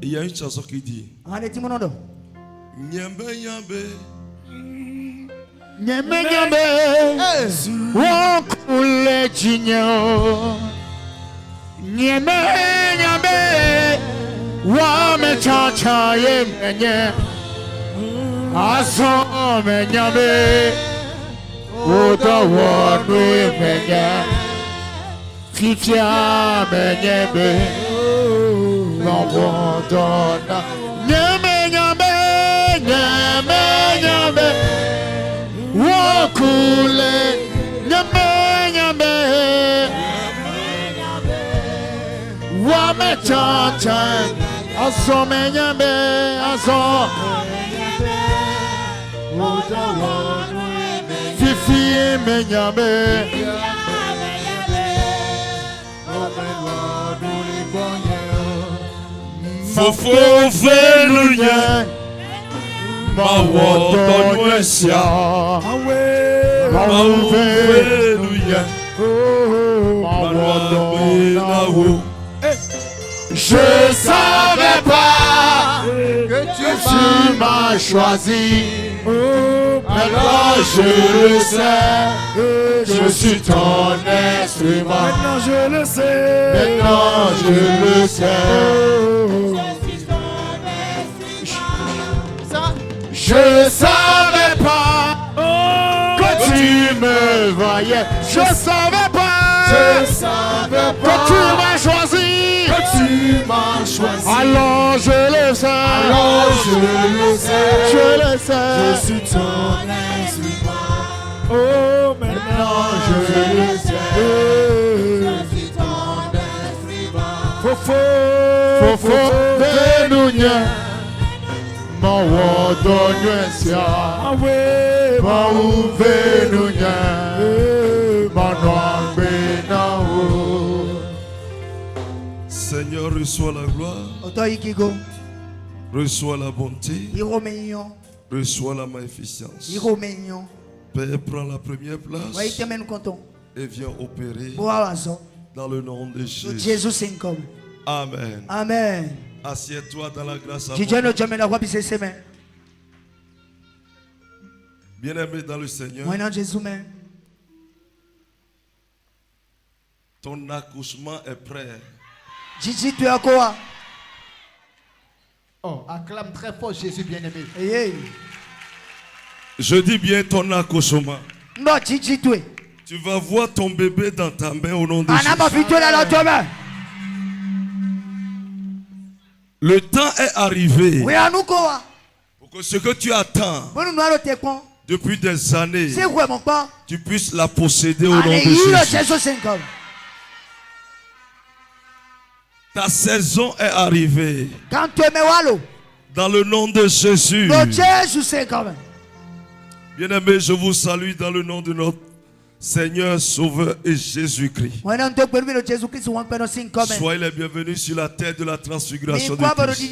Il y a une chanson qui dit Nyambe nyambe Nyambe nyambe Wakule jinyo Nyambe nyambe Wame chacha ye menye Aso me nyambe Oda wanwe menye Fifia me nyambe Lambodona Nyambe nyambe Nyambe nyambe Wakule Nyambe nyambe Wame chacha Aso me nyambe Aso Fifi me nyambe Fofo velunya Mawoto nwesia Mawovelunya Mawoto nawo. Je savais pas que tu m'as choisi. Maintenant je le sais, je suis ton instrument. Maintenant je le sais. Maintenant je le sais. Je savais pas que tu me voyais. Je savais pas que tu m'as choisi. Alors je le sais. Je le sais. Je suis ton instrument. Oh, maintenant je le sais. Je suis ton instrument. Fofo velunya Mawoto nwesia Mawovelunya Manwambe nawo. Seigneur, reçois la gloire, reçois la bonté, reçois la magnificence. Père, prends la première place et viens opérer dans le nom de Jésus. Amen. Amen. Assieds-toi dans la grâce à moi. Bien-aimé dans le Seigneur, ton accouchement est prêt. Oh, acclame très fort Jésus bien-aimé. Je dis bien ton accouchement. Tu vas voir ton bébé dans ta main au nom de Jésus. Le temps est arrivé pour que ce que tu attends depuis des années, tu puisses la posséder au nom de Jésus. Ta saison est arrivée dans le nom de Jésus. Bien-aimés, je vous salue dans le nom de notre Seigneur, Sauveur et Jésus-Christ. Soyez les bienvenus sur la terre de la transfiguration de Christ.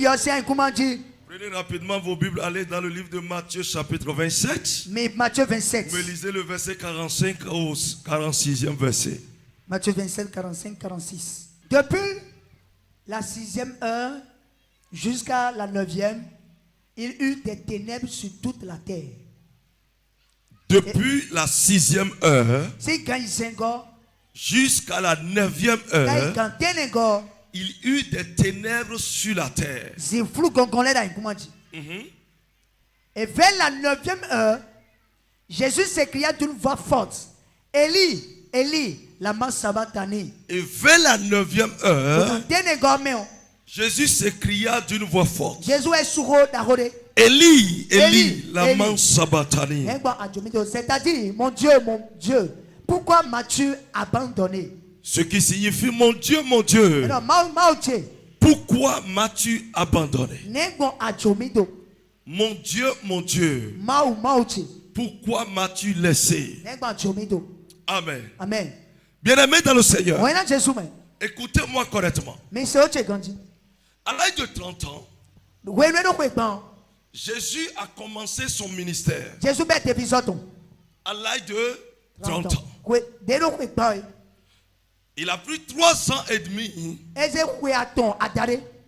Prenez rapidement vos Bibles, allez dans le livre de Matthieu chapitre 27. Matthieu 27. Vous me lisez le verset 45 au 46e verset. Matthieu 27, 45, 46. Depuis la 6e heure jusqu'à la 9e, il y eut des ténèbres sur toute la terre. Depuis la 6e heure jusqu'à la 9e heure, il y eut des ténèbres sur la terre. Et vers la 9e heure, Jésus s'écria d'une voix forte, Élie, Élie, lama sabachthani. Et vers la 9e heure, Jésus s'écria d'une voix forte, Élie, Élie, lama sabachthani. C'est-à-dire, mon Dieu, pourquoi m'as-tu abandonné? Ce qui signifie, mon Dieu, pourquoi m'as-tu abandonné? Mon Dieu, pourquoi m'as-tu laissé? Amen. Amen. Bien-aimé dans le Seigneur, écoutez-moi correctement. À l'âge de 30 ans, Jésus a commencé son ministère. À l'âge de 30 ans. Il a pris 3 ans et demi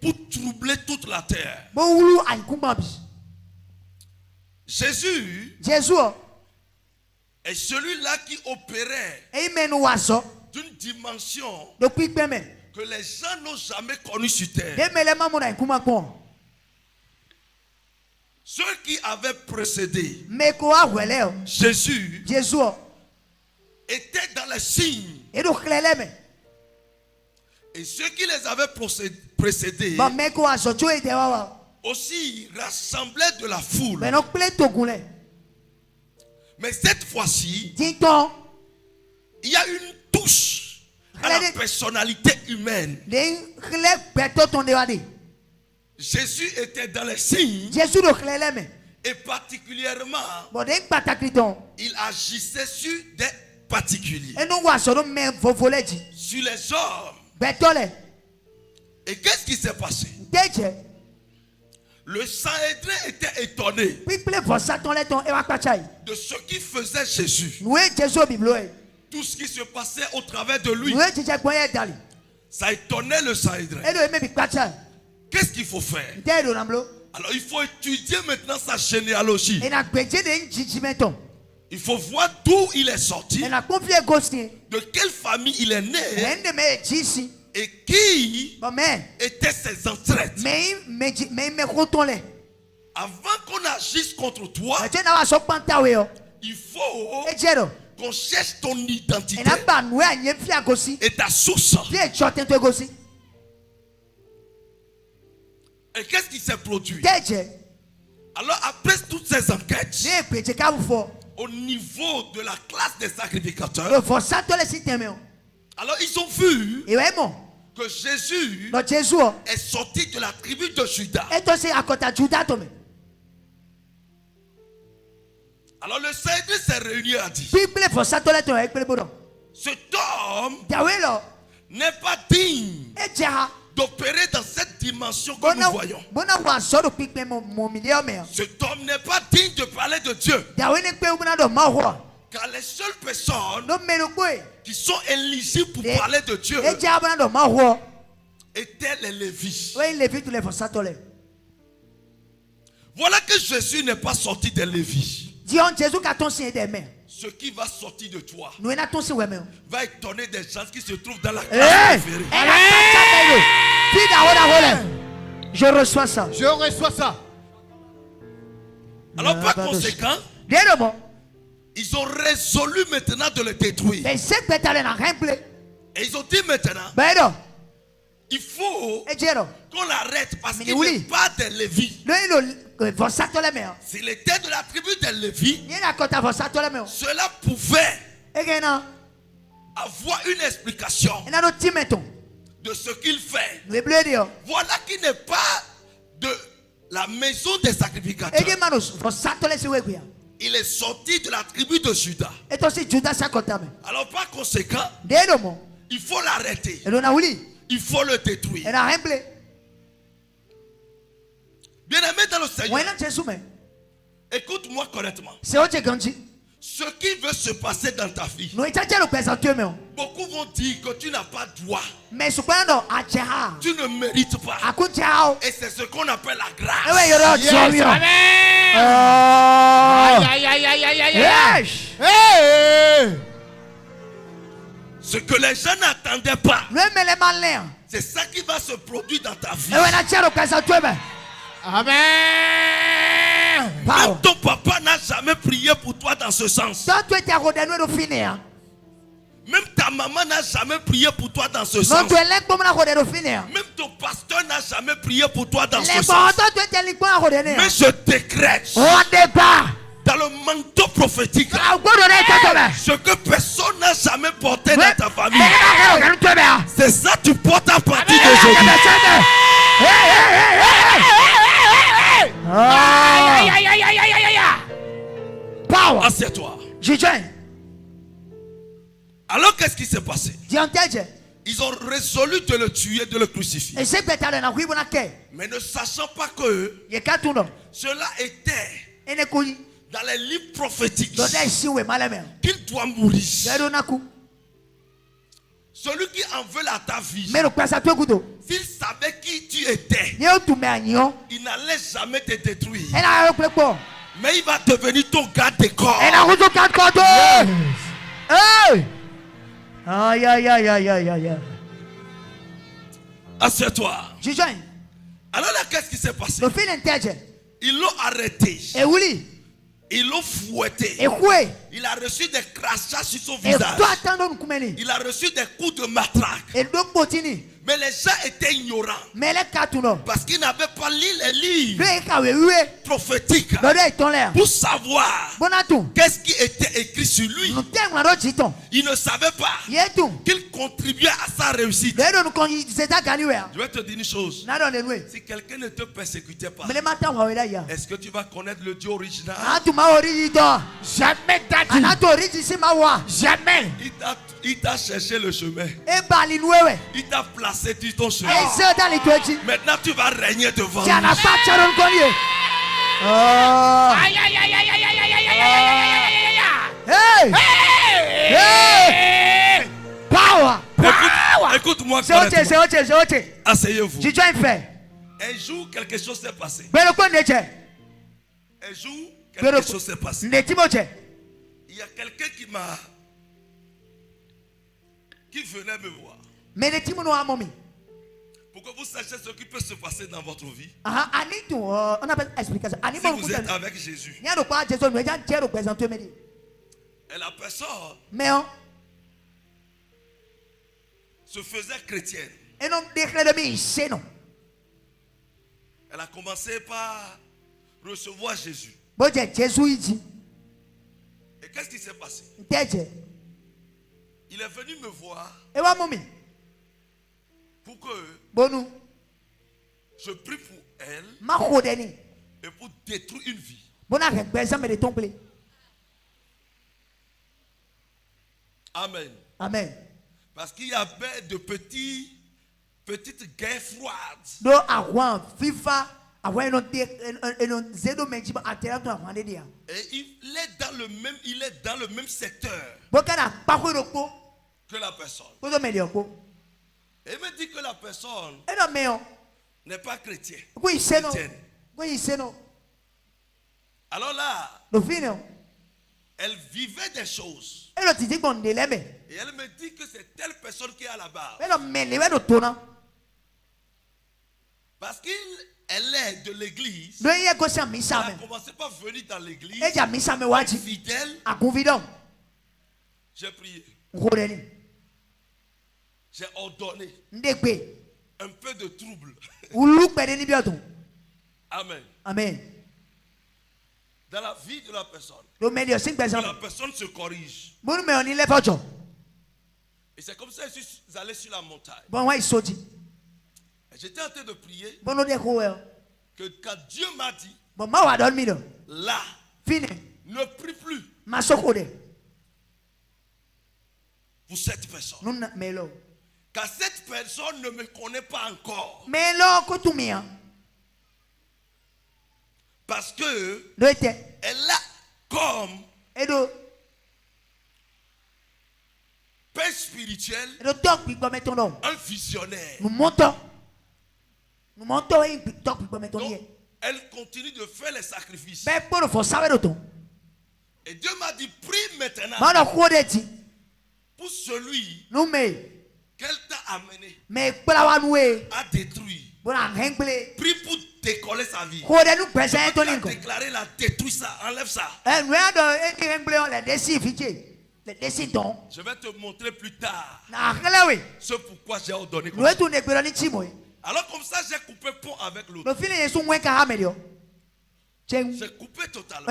pour troubler toute la terre. Jésus est celui-là qui opérait d'une dimension que les gens n'ont jamais connue sur terre. Ceux qui avaient précédé Jésus étaient dans les signes. Et ceux qui les avaient précédés aussi rassemblaient de la foule. Mais cette fois-ci, il y a une touche à la personnalité humaine. Jésus était dans les signes. Et particulièrement, il agissait sur des particuliers. Sur les hommes. Et qu'est-ce qui s'est passé? Le Sanhédrin était étonné de ce qui faisait Jésus. Tout ce qui se passait au travers de lui. Ça étonnait le Sanhédrin. Qu'est-ce qu'il faut faire? Alors il faut étudier maintenant sa généalogie. Il faut voir d'où il est sorti, de quelle famille il est né, et qui étaient ses ancêtres. Avant qu'on agisse contre toi, il faut qu'on cherche ton identité et ta source. Et qu'est-ce qui s'est produit? Alors après toutes ces enquêtes, au niveau de la classe des sacrificateurs, alors ils ont vu que Jésus est sorti de la tribu de Juda. Alors le Sanhédrin s'est réuni et a dit: cet homme n'est pas digne d'opérer dans cette dimension que nous voyons. Cet homme n'est pas digne de parler de Dieu. Car les seules personnes qui sont éligibles pour parler de Dieu étaient les Lévites. Voilà que Jésus n'est pas sorti des Lévites. Ce qui va sortir de toi va étonner des gens qui se trouvent dans la classe préférée. Je reçois ça. Je reçois ça. Alors par conséquent, ils ont résolu maintenant de le détruire. Et ils ont dit maintenant, il faut qu'on l'arrête parce qu'il n'est pas des Lévites. S'il était de la tribu des Lévites, cela pouvait avoir une explication de ce qu'il fait. Voilà qui n'est pas de la maison des sacrificateurs. Il est sorti de la tribu de Juda. Alors par conséquent, il faut l'arrêter. Il faut le détruire. Bien-aimé dans le Seigneur, écoute-moi correctement. Ce qui veut se passer dans ta vie, beaucoup vont dire que tu n'as pas droit. Tu ne mérites pas. Et c'est ce qu'on appelle la grâce. Ce que les gens n'attendaient pas, c'est ça qui va se produire dans ta vie. Amen. Même ton papa n'a jamais prié pour toi dans ce sens. Même ta maman n'a jamais prié pour toi dans ce sens. Même ton pasteur n'a jamais prié pour toi dans ce sens. Mais je décrète dans le manteau prophétique ce que personne n'a jamais porté dans ta famille. C'est ça que tu portes à partir d'aujourd'hui. Assieds-toi. Alors qu'est-ce qui s'est passé? Ils ont résolu de le tuer, de le crucifier. Mais ne sachant pas que cela était dans les livres prophétiques qu'il doit mourir. Celui qui en veut à ta vie, s'il savait qui tu étais, il n'allait jamais te détruire. Mais il va devenir ton garde des corps. Aïe, aïe, aïe, aïe, aïe, aïe. Assieds-toi. Alors là, qu'est-ce qui s'est passé? Ils l'ont arrêté. Ils l'ont fouetté. Il a reçu des crachats sur son visage. Il a reçu des coups de matraque. Mais les gens étaient ignorants. Parce qu'ils n'avaient pas lu les livres prophétiques pour savoir qu'est-ce qui était écrit sur lui. Ils ne savaient pas qu'il contribuait à sa réussite. Je vais te dire une chose. Si quelqu'un ne te persécutait pas, est-ce que tu vas connaître le Dieu original? Jamais. Jamais. Il t'a cherché le chemin. Il t'a placé sur ton chemin. Maintenant tu vas régner devant lui. Aïe, aïe, aïe, aïe, aïe, aïe, aïe, aïe, aïe, aïe. Power. Écoute-moi. C'est asseyez-vous. Un jour quelque chose s'est passé. Un jour quelque chose s'est passé. Il y a quelqu'un qui venait me voir. Pour que vous sachiez ce qui peut se passer dans votre vie. Si vous êtes avec Jésus. Et la personne se faisait chrétienne. Elle a commencé par recevoir Jésus. Et qu'est-ce qui s'est passé? Il est venu me voir pour que je prie pour elle et pour détruire une vie. Amen. Amen. Parce qu'il y avait de petites guerres froides. Et il est dans le même secteur que la personne. Et il me dit que la personne n'est pas chrétienne. Alors là, elle vivait des choses. Et elle me dit que c'est telle personne qui est à la barre. Parce qu'elle est de l'église. Elle a commencé par venir dans l'église. Fidèle. J'ai prié. J'ai ordonné un peu de trouble. Amen. Amen. Dans la vie de la personne. Que la personne se corrige. Et c'est comme ça que je suis allé sur la montagne. J'étais en train de prier. Que quand Dieu m'a dit, là, ne prie plus pour cette personne. Car cette personne ne me connaît pas encore. Parce que elle a comme père spirituel un visionnaire. Donc, elle continue de faire les sacrifices. Et Dieu m'a dit, prie maintenant pour celui qu'elle t'a amené à détruire. Prie pour décoller sa vie. Déclarer la détruire ça, enlève ça. Je vais te montrer plus tard ce pourquoi j'ai ordonné. Alors comme ça, j'ai coupé pont avec l'autre. J'ai coupé totalement.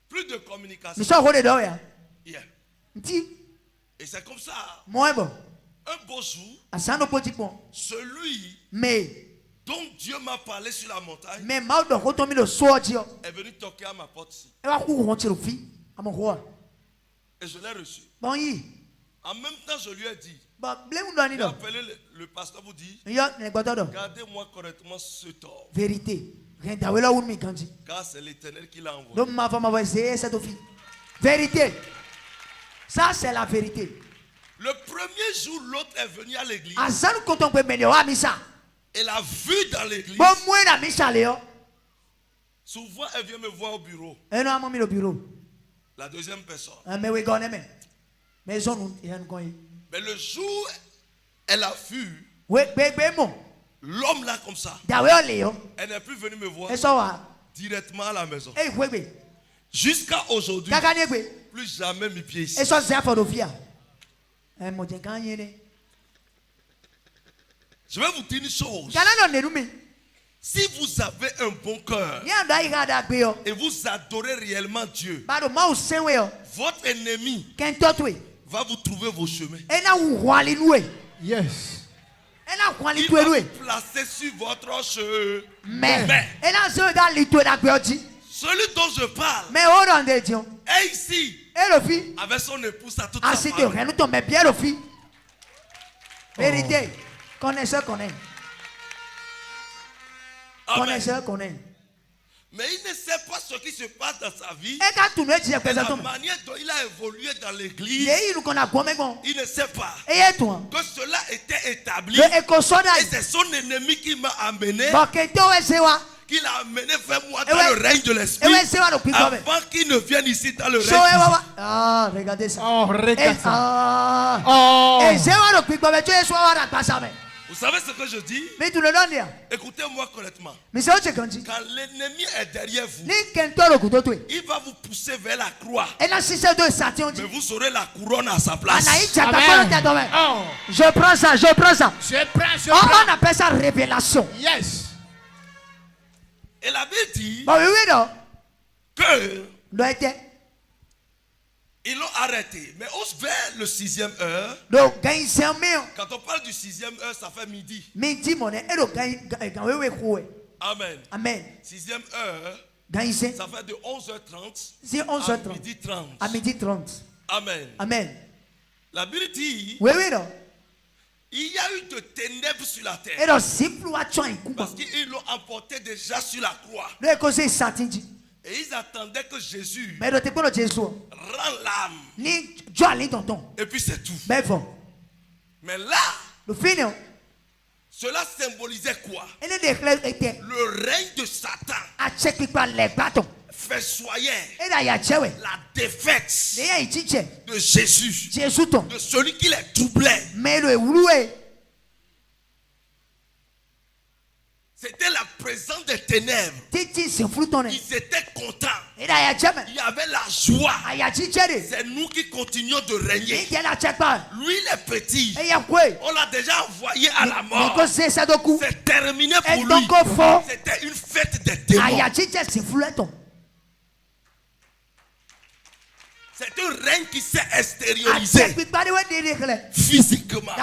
Plus de communication. Yeah. Et c'est comme ça. Un beau jour, celui dont Dieu m'a parlé sur la montagne est venu toquer à ma porte ici. Et je l'ai reçu. En même temps, je lui ai dit, j'ai appelé le pasteur pour dire, gardez-moi correctement ce tort. Vérité. Car c'est l'Éternel qui l'a envoyé. Vérité. Ça, c'est la vérité. Le premier jour, l'autre est venu à l'église. Elle a vu dans l'église. Souvent, elle vient me voir au bureau. La deuxième personne. Mais le jour, elle a vu l'homme là comme ça. Elle n'est plus venue me voir directement à la maison. Jusqu'à aujourd'hui, plus jamais mes pieds ici. Je vais vous dire une chose. Si vous avez un bon cœur et vous adorez réellement Dieu, votre ennemi va vous trouver vos chemins. Yes. Il va vous placer sur votre chemin. Celui dont je parle est ici avec son épouse à toute sa famille. Vérité. Connaisseur connaît. Connaisseur connaît. Mais il ne sait pas ce qui se passe dans sa vie. Et la manière dont il a évolué dans l'église. Il ne sait pas que cela était établi. Et c'est son ennemi qui m'a amené. Qu'il a amené vers moi dans le règne de l'esprit. Avant qu'il ne vienne ici dans le règne. Ah, regardez ça. Oh, regardez ça. Vous savez ce que je dis? Écoutez-moi correctement. Quand l'ennemi est derrière vous, il va vous pousser vers la croix. Mais vous aurez la couronne à sa place. Amen. Oh. Je prends ça, je prends ça. On appelle ça révélation. Yes. Et la Bible dit que ils l'ont arrêté. Mais vers le 6e heure, quand on parle du 6e heure, ça fait midi. Amen. Amen. 6e heure, ça fait de 11h30 à midi 30. Amen. Amen. La Bible dit il y a eu de ténèbres sur la terre. Parce qu'ils l'ont emporté déjà sur la croix. Et ils attendaient que Jésus rend l'âme. Et puis c'est tout. Mais là, cela symbolisait quoi? Le règne de Satan festoyait la défaite de Jésus, de celui qui les doublait. C'était la présence des ténèbres. Ils étaient contents. Il y avait la joie. C'est nous qui continuons de régner. Lui, il est petit. On l'a déjà envoyé à la mort. C'est terminé pour lui. C'était une fête des démons. C'est un règne qui s'est extériorisé physiquement.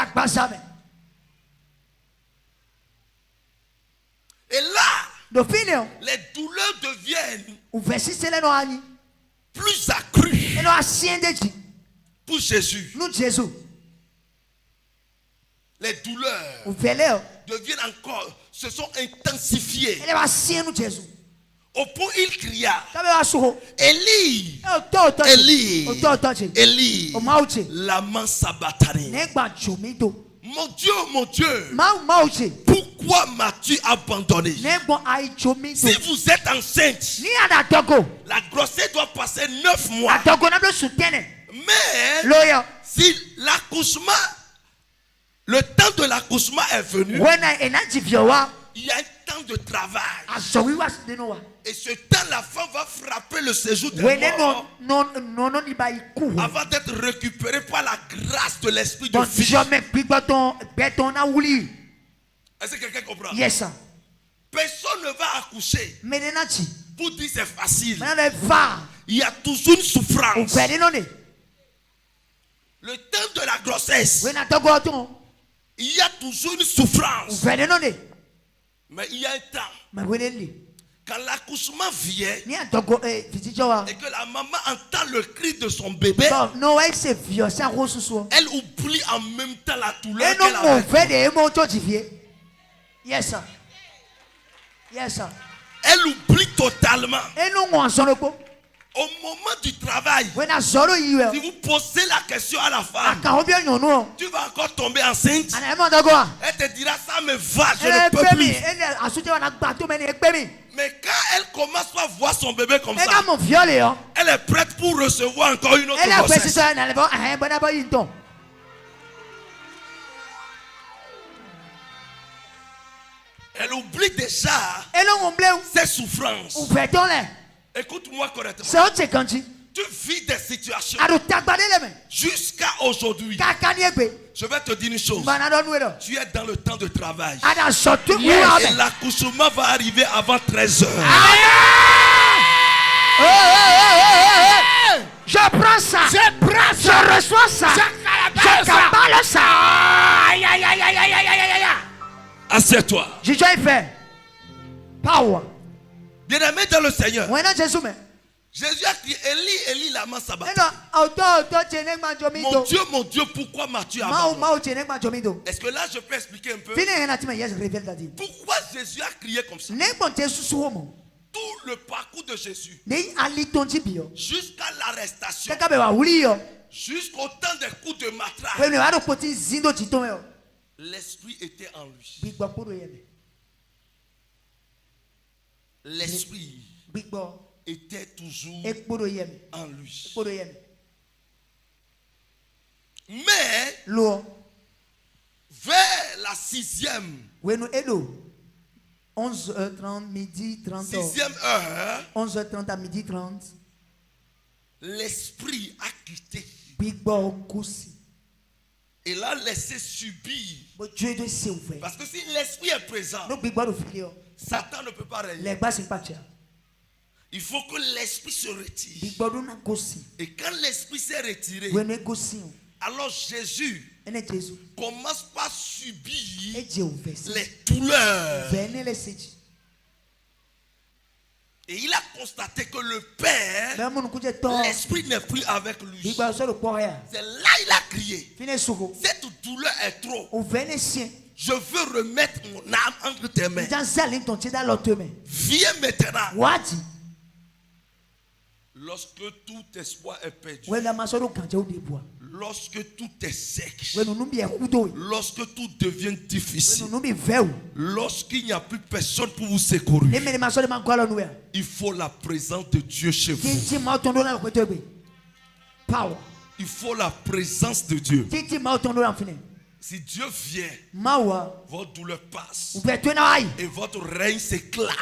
Et là, les douleurs deviennent plus accrues pour Jésus. Les douleurs deviennent encore, se sont intensifiées. Au point où il cria, Élie, Élie, lama sabachthani. Mon Dieu, pourquoi m'as-tu abandonné? Si vous êtes enceinte, la grossesse doit passer 9 mois. Mais si l'accouchement, le temps de l'accouchement est venu, il y a un temps de travail. Et ce temps, la femme va frapper le séjour des morts avant d'être récupérée par la grâce de l'esprit de vie. Est-ce que quelqu'un comprend? Yes, sir. Personne ne va accoucher pour dire c'est facile. Il y a toujours une souffrance. Le temps de la grossesse, il y a toujours une souffrance. Mais il y a un temps. Quand l'accouchement vient et que la maman entend le cri de son bébé, elle oublie en même temps la douleur qu'elle a. Yes, sir. Yes, sir. Elle oublie totalement. Au moment du travail, si vous posez la question à la femme, tu vas encore tomber enceinte. Elle te dira ça me va, je ne peux plus. Mais quand elle commence à voir son bébé comme ça, elle est prête pour recevoir encore une autre grossesse. Elle oublie déjà ses souffrances. Écoute-moi correctement. Tu vis des situations jusqu'à aujourd'hui. Je vais te dire une chose. Tu es dans le temps de travail. Et l'accouchement va arriver avant 13h. Je prends ça. Je reçois ça. Je cabale ça. Assieds-toi. J'ai déjà fait. Power. Bien-aimé dans le Seigneur. Jésus a crié Élie, Élie, lama sabachthani. Mon Dieu, pourquoi m'as-tu abandonné? Est-ce que là je peux expliquer un peu? Pourquoi Jésus a crié comme ça? Tout le parcours de Jésus, jusqu'à l'arrestation, jusqu'au temps des coups de matraque, l'esprit était en lui. L'esprit était toujours en lui. Mais vers la 6e 11h30, midi 30. 6e heure, 11h30 à midi 30. L'esprit a quitté. Et l'a laissé subir. Parce que si l'esprit est présent, Satan ne peut pas régner. Il faut que l'esprit se retire. Et quand l'esprit s'est retiré, alors Jésus commence par subir les douleurs. Et il a constaté que le Père, l'esprit n'est plus avec lui. C'est là il a crié. Cette douleur est trop. Je veux remettre mon âme entre tes mains. Viens maintenant. Lorsque tout espoir est perdu, lorsque tout est sec, lorsque tout devient difficile, lorsqu'il n'y a plus personne pour vous secourir, il faut la présence de Dieu chez vous. Il faut la présence de Dieu. Si Dieu vient, votre douleur passe et votre règne s'éclate.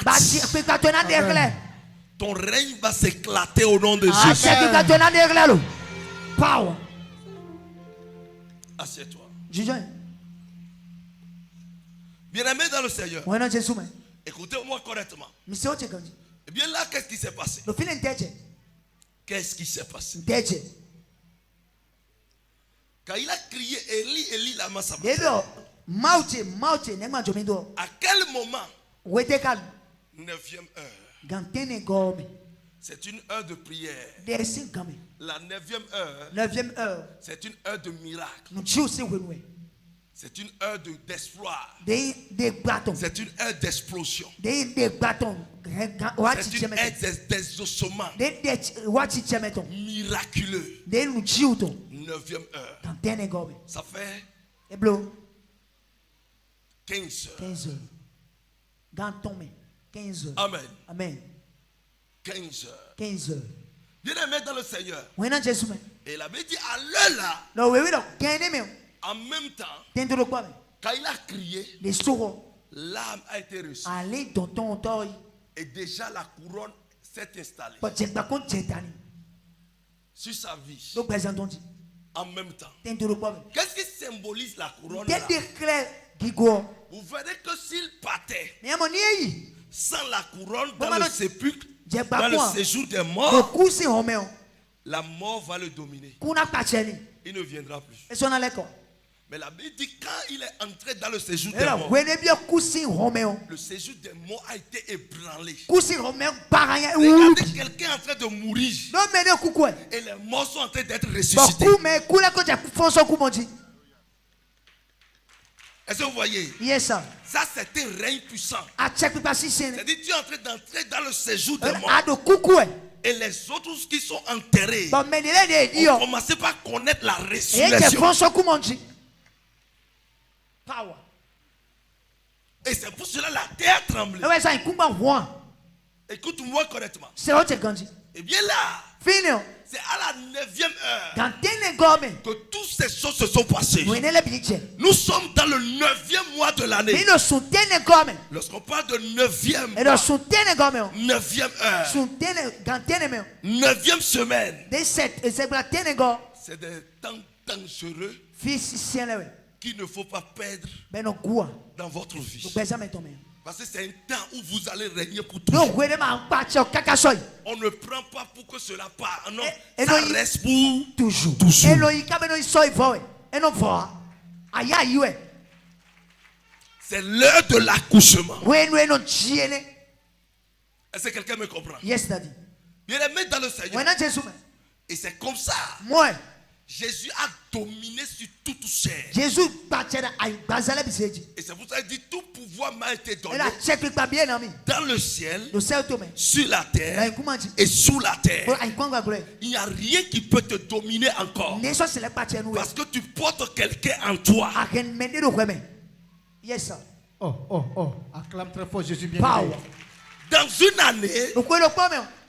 Ton règne va s'éclater au nom de Jésus. Assieds-toi. Bien-aimé dans le Seigneur, écoutez-moi correctement. Eh bien là, qu'est-ce qui s'est passé? Qu'est-ce qui s'est passé? Quand il a crié Élie, Élie, lama sabachthani, à quel moment? 9e heure. C'est une heure de prière. La 9e heure, c'est une heure de miracle. C'est une heure d'exploit. C'est une heure d'explosion. C'est une heure d'exaucement miraculeux. 9e heure. Ça fait 15 heures. 15 heures. Amen. Amen. 15 heures. 15 heures. Bien-aimé dans le Seigneur. Et il avait dit à l'heure là, en même temps, quand il a crié, l'âme a été reçue. Et déjà la couronne s'est installée sur sa vie. En même temps. Qu'est-ce qui symbolise la couronne là? Vous verrez que s'il partait sans la couronne dans le sépulcre, dans le séjour des morts, la mort va le dominer. Il ne viendra plus. Mais la Bible dit quand il est entré dans le séjour des morts, le séjour des morts a été ébranlé. Regardez quelqu'un en train de mourir et les morts sont en train d'être ressuscités. Est-ce que vous voyez? Yes, sir. Ça, c'est un règne puissant. C'est-à-dire tu es en train d'entrer dans le séjour des morts. Et les autres qui sont enterrés ont commencé par connaître la résurrection. Et c'est pour cela que la terre tremble. Écoute-moi correctement. Et bien là, c'est à la 9e heure que toutes ces choses se sont passées. Nous sommes dans le 9e mois de l'année. Lorsqu'on parle de 9e mois, 9e heure, 9e semaine, c'est des temps dangereux qu'il ne faut pas perdre dans votre vie. Parce que c'est un temps où vous allez régner pour toujours. On ne prend pas pour que cela parte. Non, ça reste pour toujours. C'est l'heure de l'accouchement. Est-ce que quelqu'un me comprend? Yes, Daddy. Bien aimé dans le Seigneur. Et c'est comme ça. Jésus a dominé sur toute chair. Et c'est pour ça qu'il dit tout pouvoir m'a été donné dans le ciel, sur la terre et sous la terre. Il n'y a rien qui peut te dominer encore. Parce que tu portes quelqu'un en toi. Yes, sir. Acclame très fort Jésus bien. Dans une année,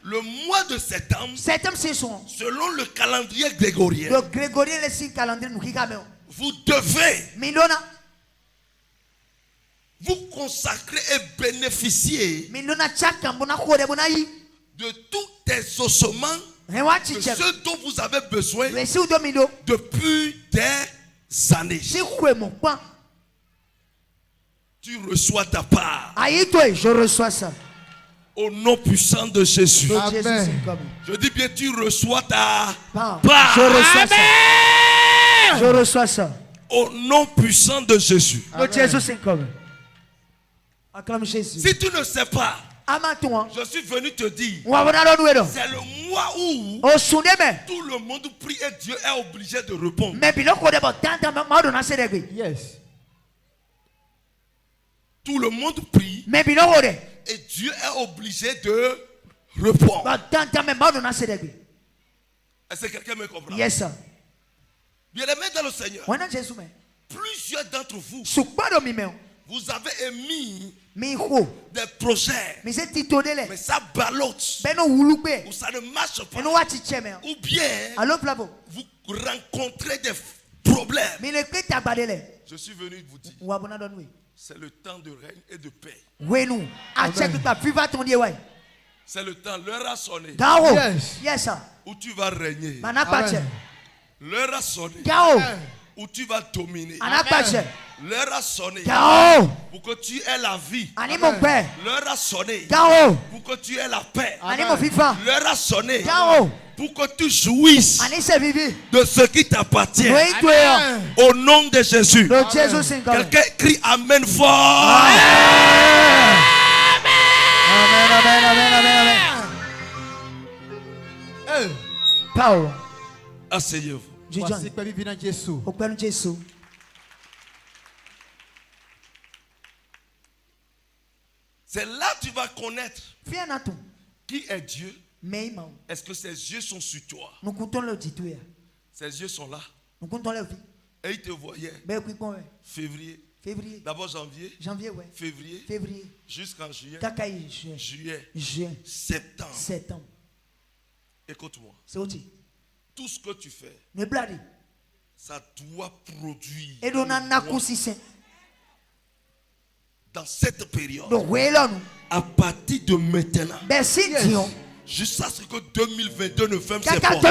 le mois de septembre, selon le calendrier grégorien, vous devez vous consacrer et bénéficier de tous tes ossements, de ce dont vous avez besoin depuis des années. Tu reçois ta part. Je reçois ça. Au nom puissant de Jésus. Amen. Je dis bien, tu reçois ta part. Je reçois ça. Je reçois ça. Au nom puissant de Jésus. Acclame Jésus. Si tu ne sais pas, je suis venu te dire, c'est le mois où tout le monde prie et Dieu est obligé de répondre. Yes. Tout le monde prie et Dieu est obligé de répondre. Est-ce que quelqu'un me comprend? Yes, sir. Bien-aimés dans le Seigneur, plusieurs d'entre vous, vous avez émis des projets, mais ça ballotte, ou ça ne marche pas, ou bien vous rencontrez des problèmes. Je suis venu vous dire, c'est le temps de règne et de paix. C'est le temps, l'heure a sonné. Yes, où tu vas régner. L'heure a sonné où tu vas dominer. L'heure a sonné pour que tu aies la vie. L'heure a sonné pour que tu aies la paix. L'heure a sonné pour que tu jouisses de ce qui t'appartient. Au nom de Jésus. Quelqu'un crie Amen fort. Amen. Power. Asseyez-vous. C'est là que tu vas connaître qui est Dieu. Est-ce que ses yeux sont sur toi? Ses yeux sont là. Et il te voyait. Février. D'abord janvier. Février. Jusqu'en juillet. Juillet. Septembre. Écoute-moi. Tout ce que tu fais, ça doit produire. Dans cette période, à partir de maintenant, jusqu'à ce que 2022 ne ferme ses portes,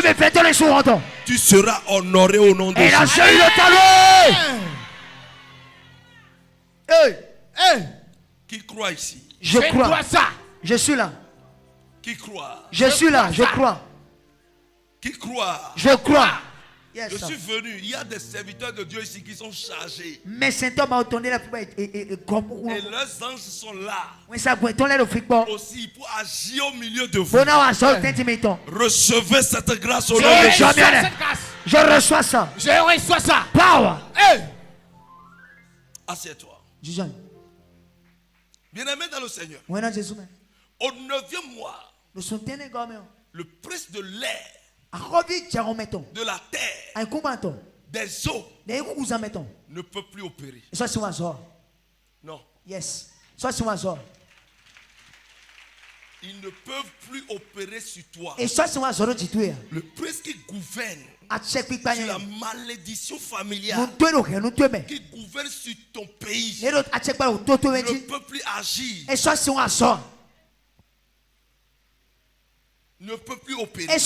tu seras honoré au nom de Jésus. Qui croit ici? Je crois ça. Je suis là. Qui croit? Je suis là. Je crois. Qui croit? Je crois. Je suis venu. Il y a des serviteurs de Dieu ici qui sont chargés. Et leurs anges sont là aussi pour agir au milieu de vous. Recevez cette grâce au nom de Jésus. Je reçois ça. Power. Assieds-toi. Bien-aimé dans le Seigneur. Au 9e mois, Le prince de l'air, de la terre, des eaux, ne peut plus opérer. Non. Yes. Ils ne peuvent plus opérer sur toi. Le prince qui gouverne sur la malédiction familiale, qui gouverne sur ton pays, ne peut plus agir. Ne peut plus opérer.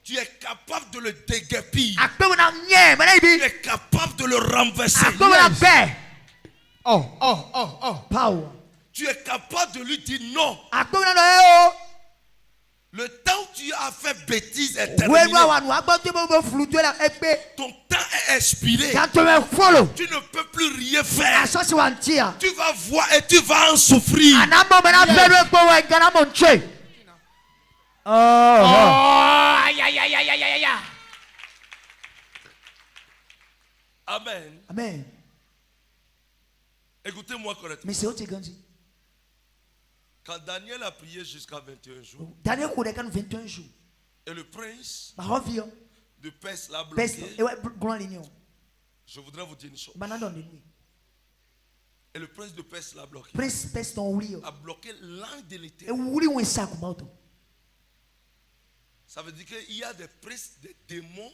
Tu es capable de le déguerpir. Tu es capable de le renverser. Power. Tu es capable de lui dire non. Le temps où tu as fait bêtise est terminé. Ton temps est expiré. Tu ne peux plus rien faire. Tu vas voir et tu vas en souffrir. Amen. Amen. Écoutez-moi correctement. Quand Daniel a prié jusqu'à 21 jours, et le prince de Perse l'a bloqué, je voudrais vous dire une chose. Et le prince de Perse l'a bloqué. A bloqué l'ange de l'Éternel. Ça veut dire qu'il y a des princes, des démons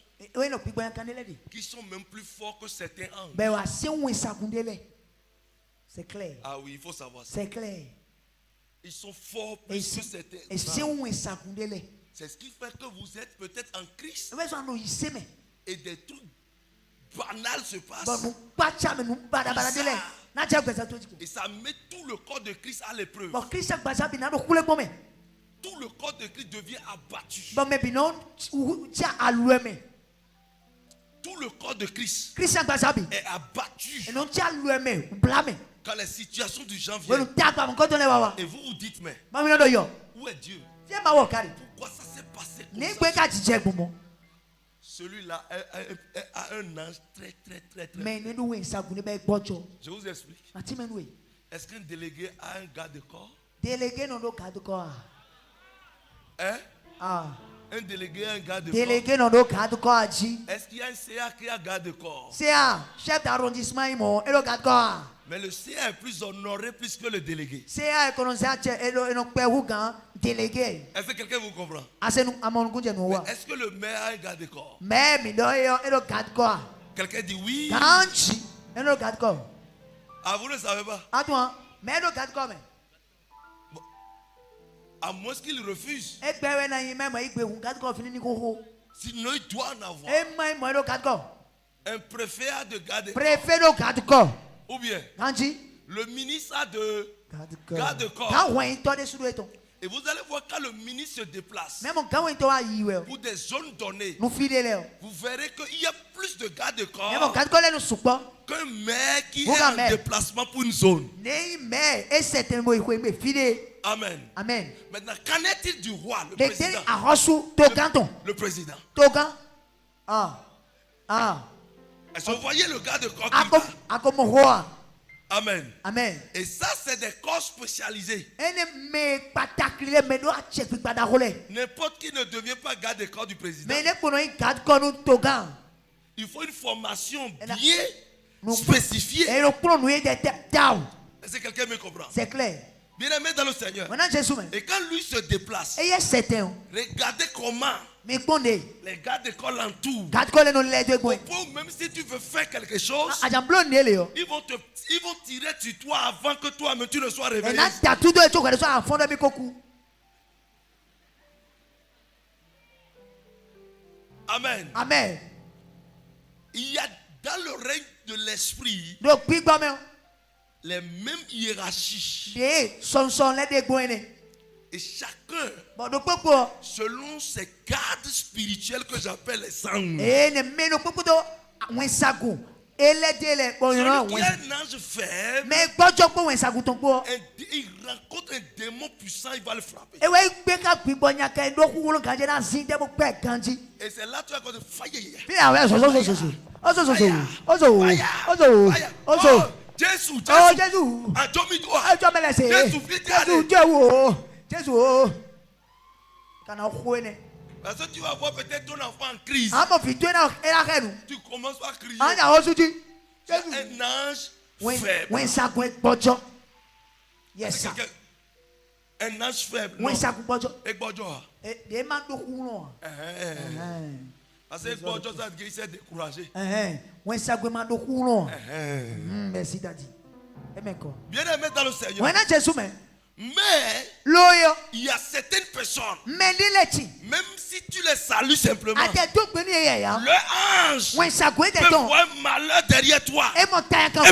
qui sont même plus forts que certains anges. C'est clair. Ah oui, il faut savoir ça. C'est clair. Ils sont forts plus que certains anges. C'est ce qui fait que vous êtes peut-être en Christ. Et des trucs banals se passent. Et ça met tout le corps de Christ à l'épreuve. Tout le corps de Christ devient abattu. Tout le corps de Christ est abattu. Quand les situations du genre viennent, et vous vous dites, mais où est Dieu? Pourquoi ça s'est passé comme ça? Celui-là a un ange très. Je vous explique. Est-ce qu'un délégué a un garde de corps? Hein? Un délégué a un garde de corps. Est-ce qu'il y a un CA qui a un garde de corps? Chef d'arrondissement, mais le CA est plus honoré plus que le délégué. Est-ce que quelqu'un vous comprend? Est-ce que le maire a un garde de corps? Quelqu'un dit oui. Ah, vous ne savez pas? À moins qu'il refuse. Sinon il doit en avoir. Un préfet a de garde de corps. Ou bien le ministre a de garde de corps. Et vous allez voir quand le ministre se déplace pour des zones données, vous verrez qu'il y a plus de garde de corps qu'un maire qui est en déplacement pour une zone. Amen. Amen. Maintenant, qu'en est-il du roi, le président? Le président. Est-ce que vous voyez le garde de corps? Amen. Amen. Et ça, c'est des corps spécialisés. N'importe qui ne devient pas garde de corps du président. Il faut une formation bien spécifiée. Est-ce que quelqu'un me comprend? C'est clair. Bien-aimé dans le Seigneur. Et quand lui se déplace, regardez comment les gardes de corps l'entourent. Même si tu veux faire quelque chose, ils vont tirer sur toi avant que toi-même tu ne sois réveillé. Amen. Amen. Il y a dans le règne de l'esprit les mêmes hiérarchies. Et chacun, selon ses gardes spirituels que j'appelle les anges. Celui qui a un ange faible, il rencontre un démon puissant, il va le frapper. Et c'est là que tu as encore de faillir. Jésus, Parce que tu vas voir peut-être ton enfant en crise. Tu commences à crier. Tu as un ange faible. Yes, un ange faible. Non. Et Bodjoa. Parce que Bodjoa, ça il s'est découragé. Merci, Daddy. Bien aimé dans le Seigneur. Mais il y a certaines personnes, même si tu les salues simplement, le ange peut voir un malheur derrière toi et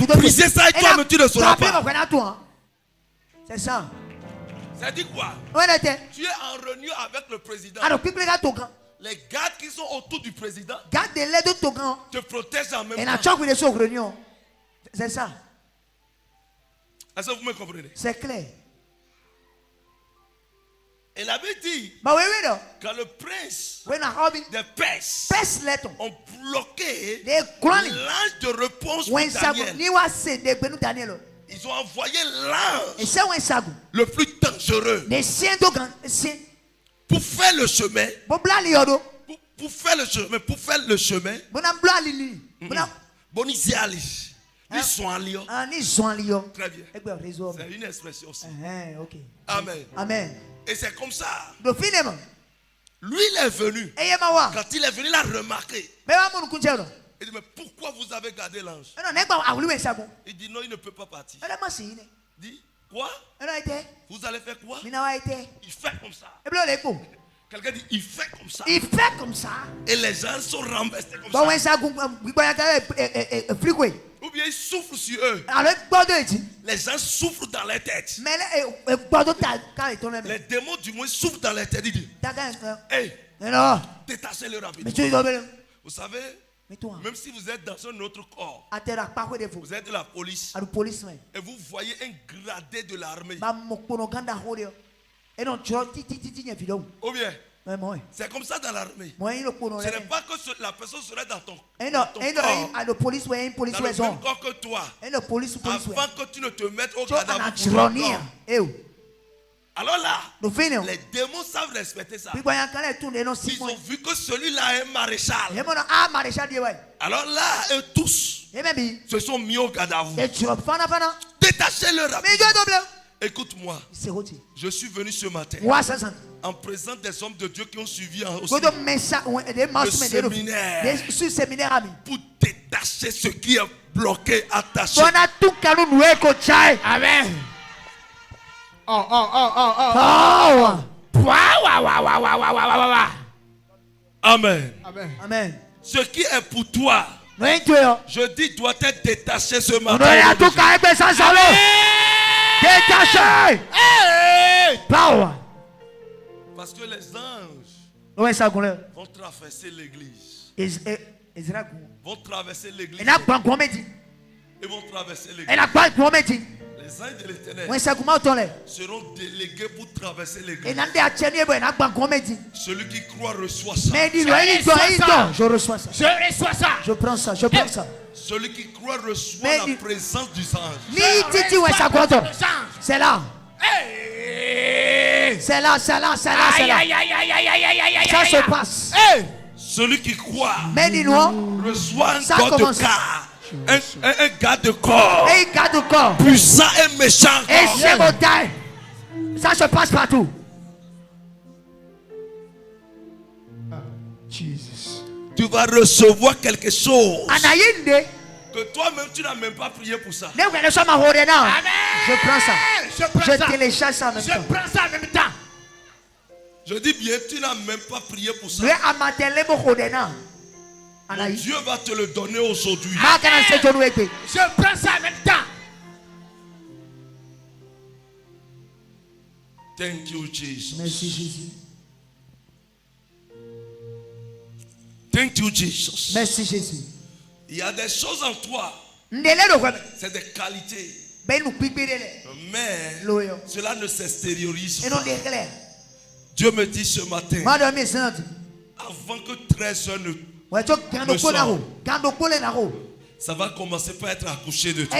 briser ça et toi-même tu ne sauras pas. C'est ça. Ça dit quoi? Tu es en réunion avec le président. Les gardes qui sont autour du président te protègent en même temps. C'est ça. Est-ce que vous me comprenez? C'est clair. Elle avait dit quand le prince des Perses ont bloqué l'ange de réponse pour Daniel. Ils ont envoyé l'ange le plus dangereux pour faire le chemin. Pour faire le chemin. Très bien. C'est une expression aussi. Amen. Amen. Et c'est comme ça. Lui, il est venu. Quand il est venu, il a remarqué. Il dit, mais pourquoi vous avez gardé l'ange? Il dit, non, il ne peut pas partir. Il dit, quoi? Vous allez faire quoi? Il fait comme ça. Quelqu'un dit, il fait comme ça. Il fait comme ça. Et les gens sont renversés comme ça. Ou bien ils souffrent sur eux. Les gens souffrent dans leur tête. Les démons du moins souffrent dans leur tête. Ils disent, hey, détachez-le rapidement. Vous savez, même si vous êtes dans un autre corps, vous êtes de la police, et vous voyez un gradé de l'armée. Ou bien, c'est comme ça dans l'armée. Ce n'est pas que la personne serait dans ton corps, dans le même corps que toi, avant que tu ne te mettes au cadavre. Alors là, les démons savent respecter ça. Ils ont vu que celui-là est maréchal. Alors là, eux tous se sont mis au cadavre. Détachez-le rapidement. Écoute-moi, je suis venu ce matin en présence des hommes de Dieu qui ont suivi aussi le séminaire pour détacher ce qui est bloqué, attaché. Amen. Amen. Amen. Ce qui est pour toi, je dis, doit être détaché ce matin. Détaché. Power. Parce que les anges vont traverser l'église. Vont traverser l'église. Ils vont traverser l'église. Les anges de l'Éternel seront délégués pour traverser l'église. Celui qui croit reçoit ça. Je reçois ça. Je reçois ça. Je prends ça. Je prends ça. Celui qui croit reçoit la présence du ange. C'est là. C'est là. Ça se passe. Celui qui croit reçoit un God de car. Un garde de corps puissant et méchant. Ça se passe partout. Jesus. Tu vas recevoir quelque chose que toi-même tu n'as même pas prié pour ça. Amen. Je prends ça. Je télécharge ça en même temps. Je prends ça en même temps. Je dis bien, tu n'as même pas prié pour ça. Dieu va te le donner aujourd'hui. Je prends ça en même temps. Thank you, Jesus. Merci, Jésus. Thank you, Jesus. Merci, Jésus. Il y a des choses en toi. C'est des qualités. Mais cela ne s'extériorise pas. Dieu me dit ce matin, avant que 13 heures ne sortent, ça va commencer par être accouché de toi.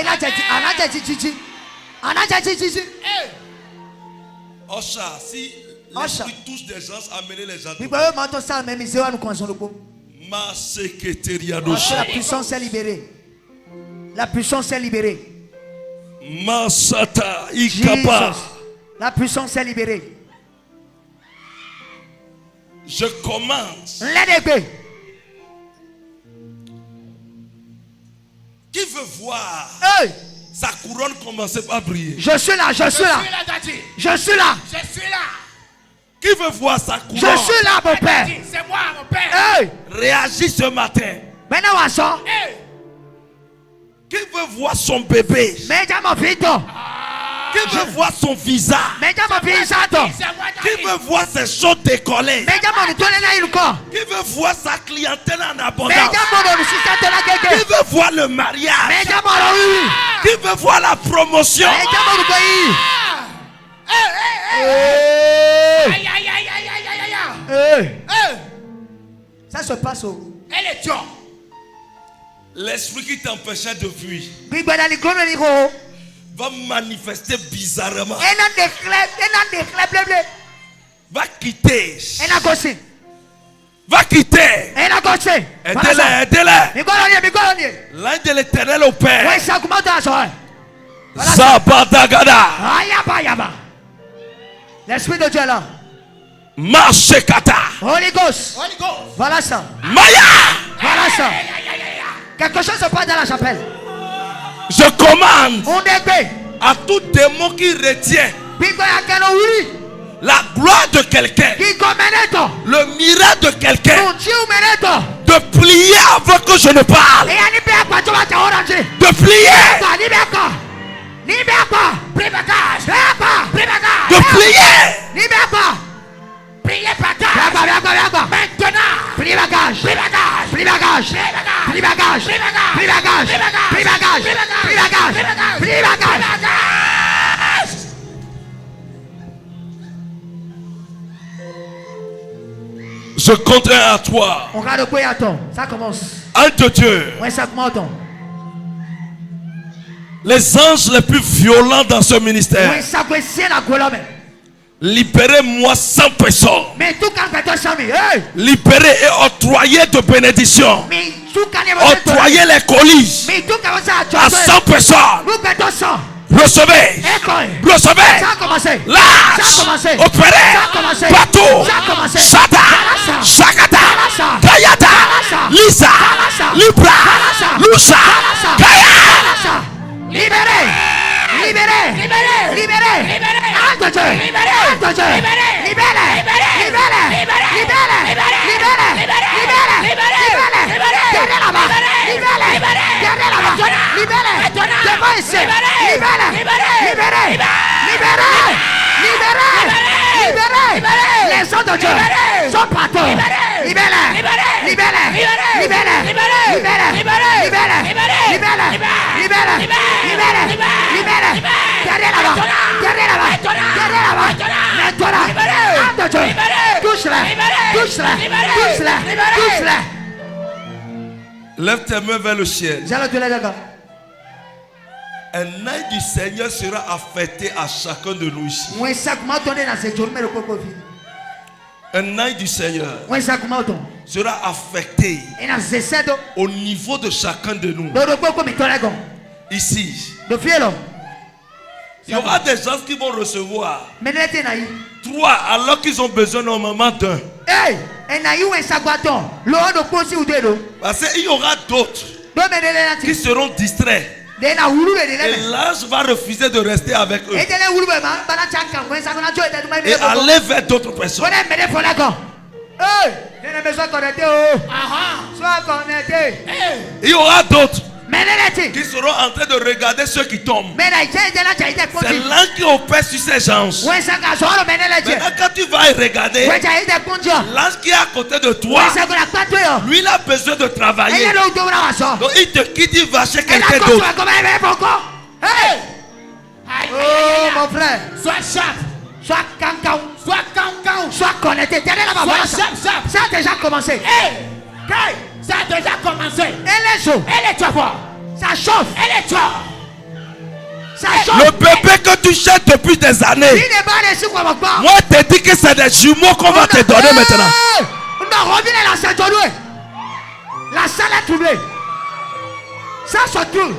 Ocha, si L'esprit touche des gens, amener les gens. La puissance est libérée. La puissance est libérée. Masata Ikapa. La puissance est libérée. Je commence. Qui veut voir sa couronne commencer par briller? Je suis là, je suis là. Je suis là. Je suis là. Qui veut voir sa couronne? Je suis là, mon père. C'est moi, mon père. Réagis ce matin. Maintenant, on sort. Qui veut voir son bébé? Qui veut voir son visage? Qui veut voir ses choses décollées? Qui veut voir sa clientèle en abondance? Qui veut voir le mariage? Qui veut voir la promotion? Ça se passe au. Elle est Dieu. L'esprit qui t'empêchait de fuir va manifester bizarrement. Va quitter. Va quitter. Aidez-les, aidez-les. L'ange de l'Éternel opère. Zabadagada. L'esprit de Dieu est là. Mashekata. Holy Ghost. Voilà ça. Maya. Voilà ça. Quelque chose se passe dans la chapelle. Je commande à tout démon qui retient la gloire de quelqu'un, le miracle de quelqu'un, de plier avant que je ne parle. De plier. De plier. Priez bagage. Maintenant. Priez bagage. Priez bagage. Priez bagage. Priez bagage. Priez bagage. Priez bagage. Priez bagage. Priez bagage. Je compte un à toi. On regarde quoi attend. Ça commence. Un de Dieu. Ouais, ça commence. Les anges les plus violents dans ce ministère. Ouais, ça commence la gueule. Libérez-moi 100 personnes. Mais tout libérez et octroyez de bénédictions. Octroyez les colis à 100 personnes. Recevez. Recevez. Lâche. Opérez. Partout. Shata. Shakata. Kayata. Lisa. Libra. Lusa. Kaya. Libérez. Libérez. Libérez. Libérez. Les hommes de Dieu sont partout. Libérez. Lève tes mains vers le ciel. Un œil du Seigneur sera affecté à chacun de nous ici. Un œil du Seigneur sera affecté au niveau de chacun de nous. Ici. Il y aura des gens qui vont recevoir 3 alors qu'ils ont besoin normalement d'un. Parce qu'il y aura d'autres qui seront distraits. Et l'ange va refuser de rester avec eux. Et aller vers d'autres personnes. Il y aura d'autres qui seront en train de regarder ceux qui tombent. C'est l'ange qui opère sur ces gens. Maintenant quand tu vas regarder, l'ange qui est à côté de toi, lui il a besoin de travailler. Donc il te quitte, il va chez quelqu'un d'autre. Oh mon frère, Sois sharp. sois cancan, sois connecté. Ça a déjà commencé. Ça a déjà commencé. Elle est chaude. Elle est trop fort. Ça chauffe. Elle est trop. Le bébé que tu cherches depuis des années. Moi, je te dis que c'est des jumeaux qu'on va te donner maintenant. La salle est troublée. Ça se trouve.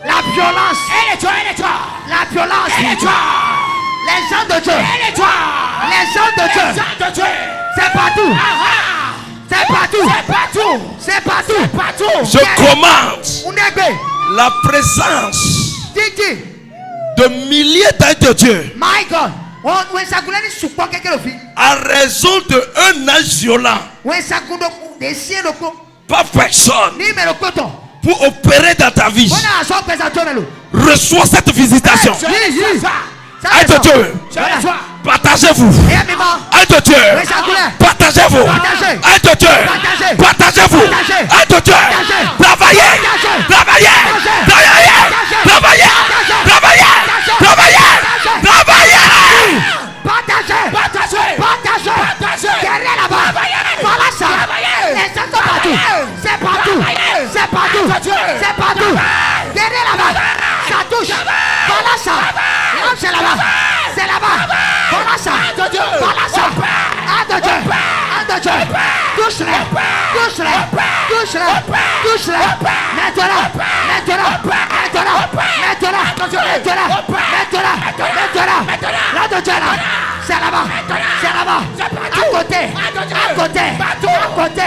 La violence. La violence. Les gens de Dieu. Les gens de Dieu. C'est partout. C'est partout. C'est partout. Je commande la présence de milliers d'êtres de Dieu. My God. À raison d'un âge violent. Pas personne. Pour opérer dans ta vie. Reçois cette visitation. Aide de Dieu. Partagez-vous. Aide de Dieu. Partagez-vous. Aide de Dieu. Partagez-vous. Aide de Dieu. Travaillez. Travaillez. Travaillez. Travaillez. Travaillez. Travaillez. Travaillez. Partagez. Derrière là-bas. Voilà ça. Les gens sont partout. C'est partout. C'est partout. C'est partout. Derrière là-bas. Ça touche. Voilà ça. C'est là-bas. C'est là-bas. Voilà ça. Voilà ça. Un de Dieu. Touche-les. Touche-les. Touche-les. Touche-les. Mets-toi-là. Mets-toi-là. Mets-toi-là. Mets-toi-là. Mets-toi-là. Mets-toi-là. Mets-toi-là. Là de Dieu là. C'est là-bas. C'est là-bas. À côté. À côté. À côté.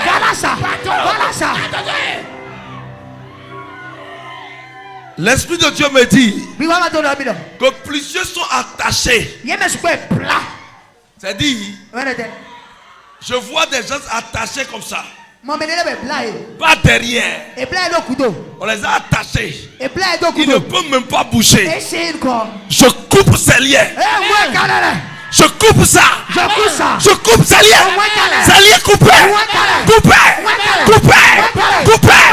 Voilà ça. Voilà ça. L'Esprit de Dieu me dit que plusieurs sont attachés. C'est-à-dire, je vois des gens attachés comme ça. Pas derrière. On les a attachés. Ils ne peuvent même pas bouger. Je coupe ces liens. Je coupe ça. Je coupe ces liens. Ces liens coupés. Coupés. Coupés. Coupés.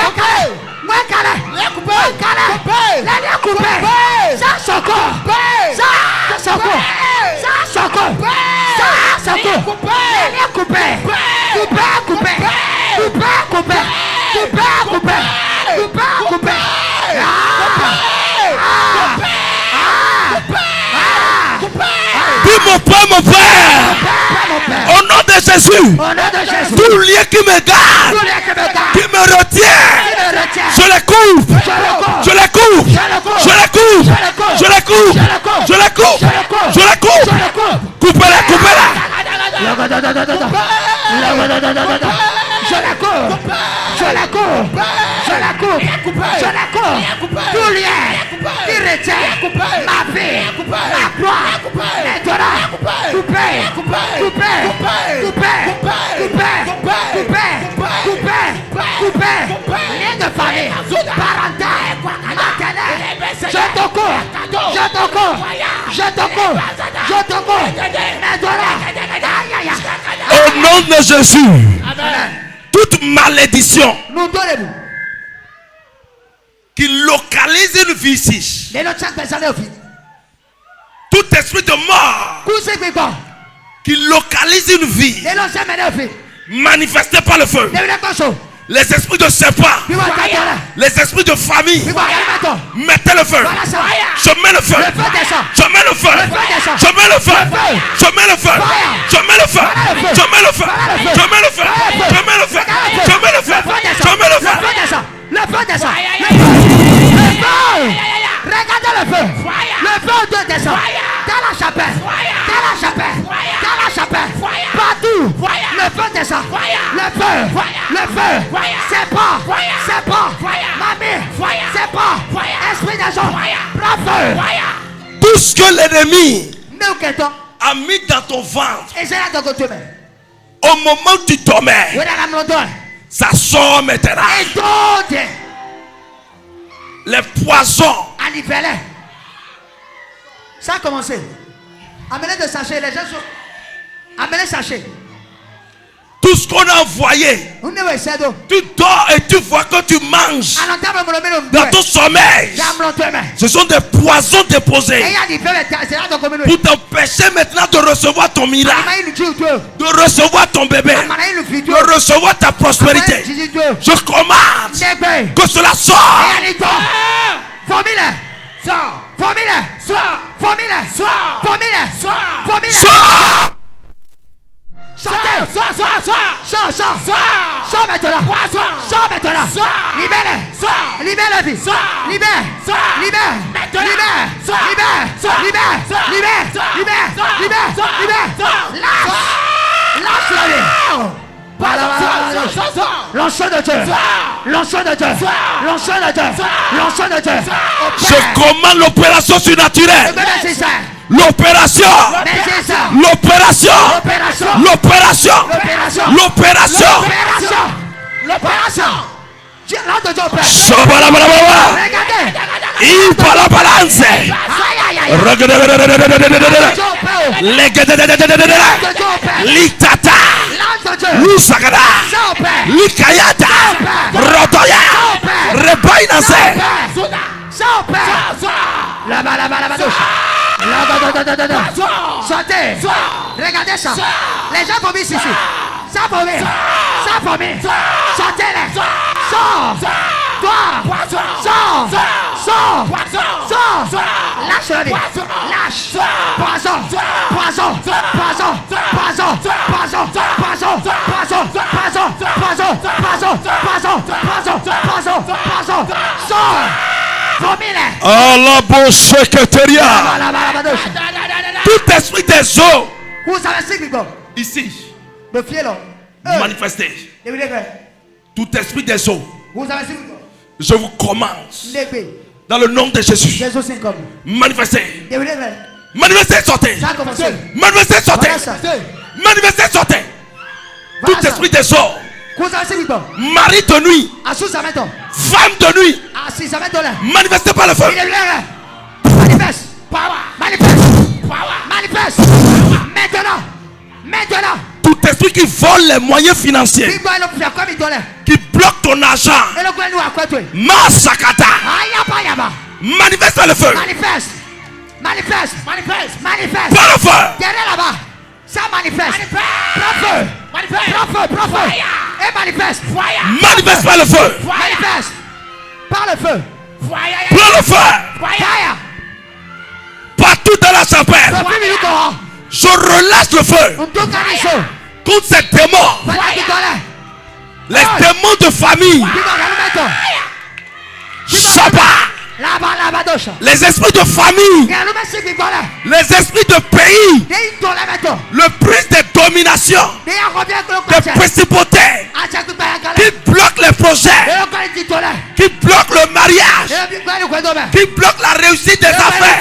Dis mon père, au nom de Jésus, tout lien qui me garde, qui me retient, je les coupe, je les coupe, je les coupe, je les coupe, je les coupe, je les coupe, coupez-les, coupez-les. Je la coupe, je la coupe, je la coupe, je la coupe, tout lien qui retient ma vie, ma gloire, maintenant, coupé, coupé, coupé, coupé, coupé, coupé, lien de famille, parental, maternel, je te coupe, je te coupe, je te coupe, je te coupe, maintenant, au nom de Jésus. Amen. Toute malédiction qui localise une vie ici, tout esprit de mort qui localise une vie manifesté par le feu, les esprits de serpent, les esprits de famille, mettez le feu. Je mets le feu. Je mets le feu. Je mets le feu. Je mets le feu. Je mets le feu. Je mets le feu. Je mets le feu. Je mets le feu. Je mets le feu. Je mets le feu. Le feu descend. Regardez le feu. Le feu descend. Dans la chapelle. Dans la chapelle. Dans la chapelle. Partout. Le feu descend. Le feu. Le feu. C'est pas. C'est pas. Mamie. C'est pas. Esprit des gens. Prends feu. Tout ce que l'ennemi a mis dans ton ventre, au moment où tu dormais, ça sort maintenant. Les poisons. Ça a commencé. Amenez des sachets. Les gens sont. Amenez sachets. Tout ce qu'on a envoyé, tu dors et tu vois que tu manges dans ton sommeil. Ce sont des poisons déposés pour t'empêcher maintenant de recevoir ton miracle, de recevoir ton bébé, de recevoir ta prospérité. Je commande que cela sorte. Je commande l'opération surnaturelle. L'opération. Il parle la balance. Litata. Lusagada. Likayata. Rotoya. Rebainase. Sortez. Regardez ça. Les gens vomissent ici. Ça vomit. Sortez-les. Sors. Toi. Sors. Lâche-le. Lâche. Poison. Sors. Oh la bonne secrétaire. Tout esprit des eaux ici manifesté. Tout esprit des eaux, je vous commande dans le nom de Jésus. Manifestez. Sortez. Tout esprit des eaux, mari de nuit, femme de nuit, manifestez par le feu. Manifeste. Maintenant. Tout esprit qui vole les moyens financiers, qui bloque ton argent, Masakata, manifeste par le feu. Manifeste. Par le feu. Derrière là-bas. Ça manifeste. Prends feu. Et manifeste. Manifeste par le feu. Manifeste. Par le feu. Par le feu. Fire. Partout dans la chapelle, je relâche le feu contre ces démons. Les démons de famille. Shabbat. Les esprits de famille, les esprits de pays, le prince de domination, des principautés qui bloquent les projets, qui bloquent le mariage, qui bloquent la réussite des affaires.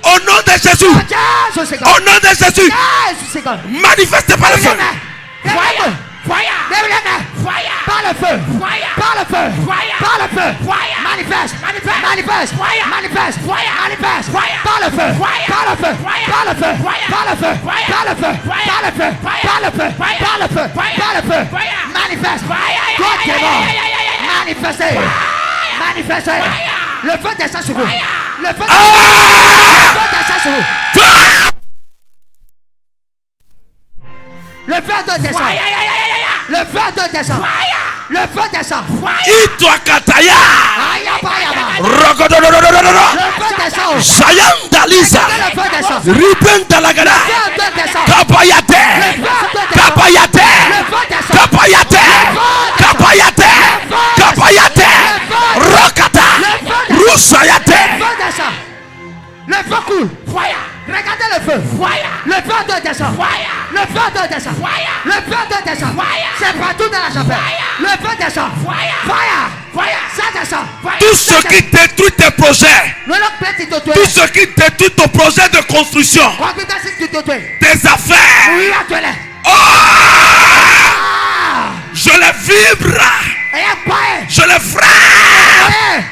Au nom de Jésus, manifestez par le feu. Par le feu. Manifeste. Par le feu. Manifeste. Manifestez. Le feu descend sur vous. Le feu descend sur vous. Le feu descend. Le feu descend. Le feu descend. Itwa Kataya. Sayandalisa. Ripentalagada. Kapayate. Rokata. Rusayate. Le feu coule. Regardez le feu. Le feu descend. Le feu descend. C'est partout dans la chapelle. Le feu descend. Fire. Ça descend. Tout ce qui détruit tes projets, tout ce qui détruit ton projet de construction, tes affaires, je les vibre, je les frappe,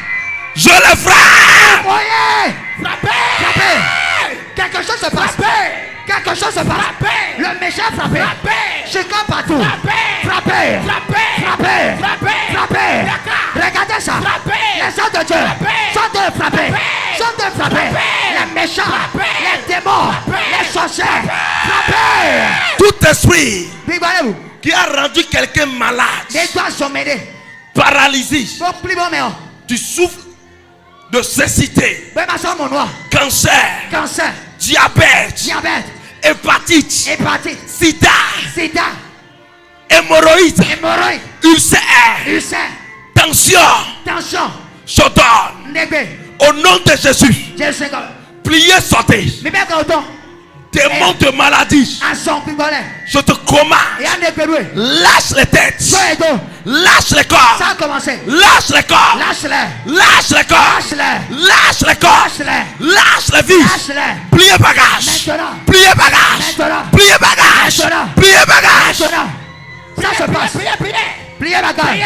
Frappez. Quelque chose se passe. Le méchant frappé. Chacun partout. Frappez. Regardez ça. Les gens de Dieu sont de frapper. Les méchants, les démons, les sorciers. Frappez. Tout esprit qui a rendu quelqu'un malade, paralysé, tu souffles de cécité, cancer, diabète, hépatite, sida, hémorroïde, ulcère, tension, Sodome. Au nom de Jésus, pliez, sortez. Démon de maladie, je te commande, lâche les têtes, lâche les corps, lâche les corps, lâche les corps, lâche les corps, lâche les vies, pliez bagage, pliez bagage, pliez bagage, pliez bagage. Ça se passe. Pliez bagage.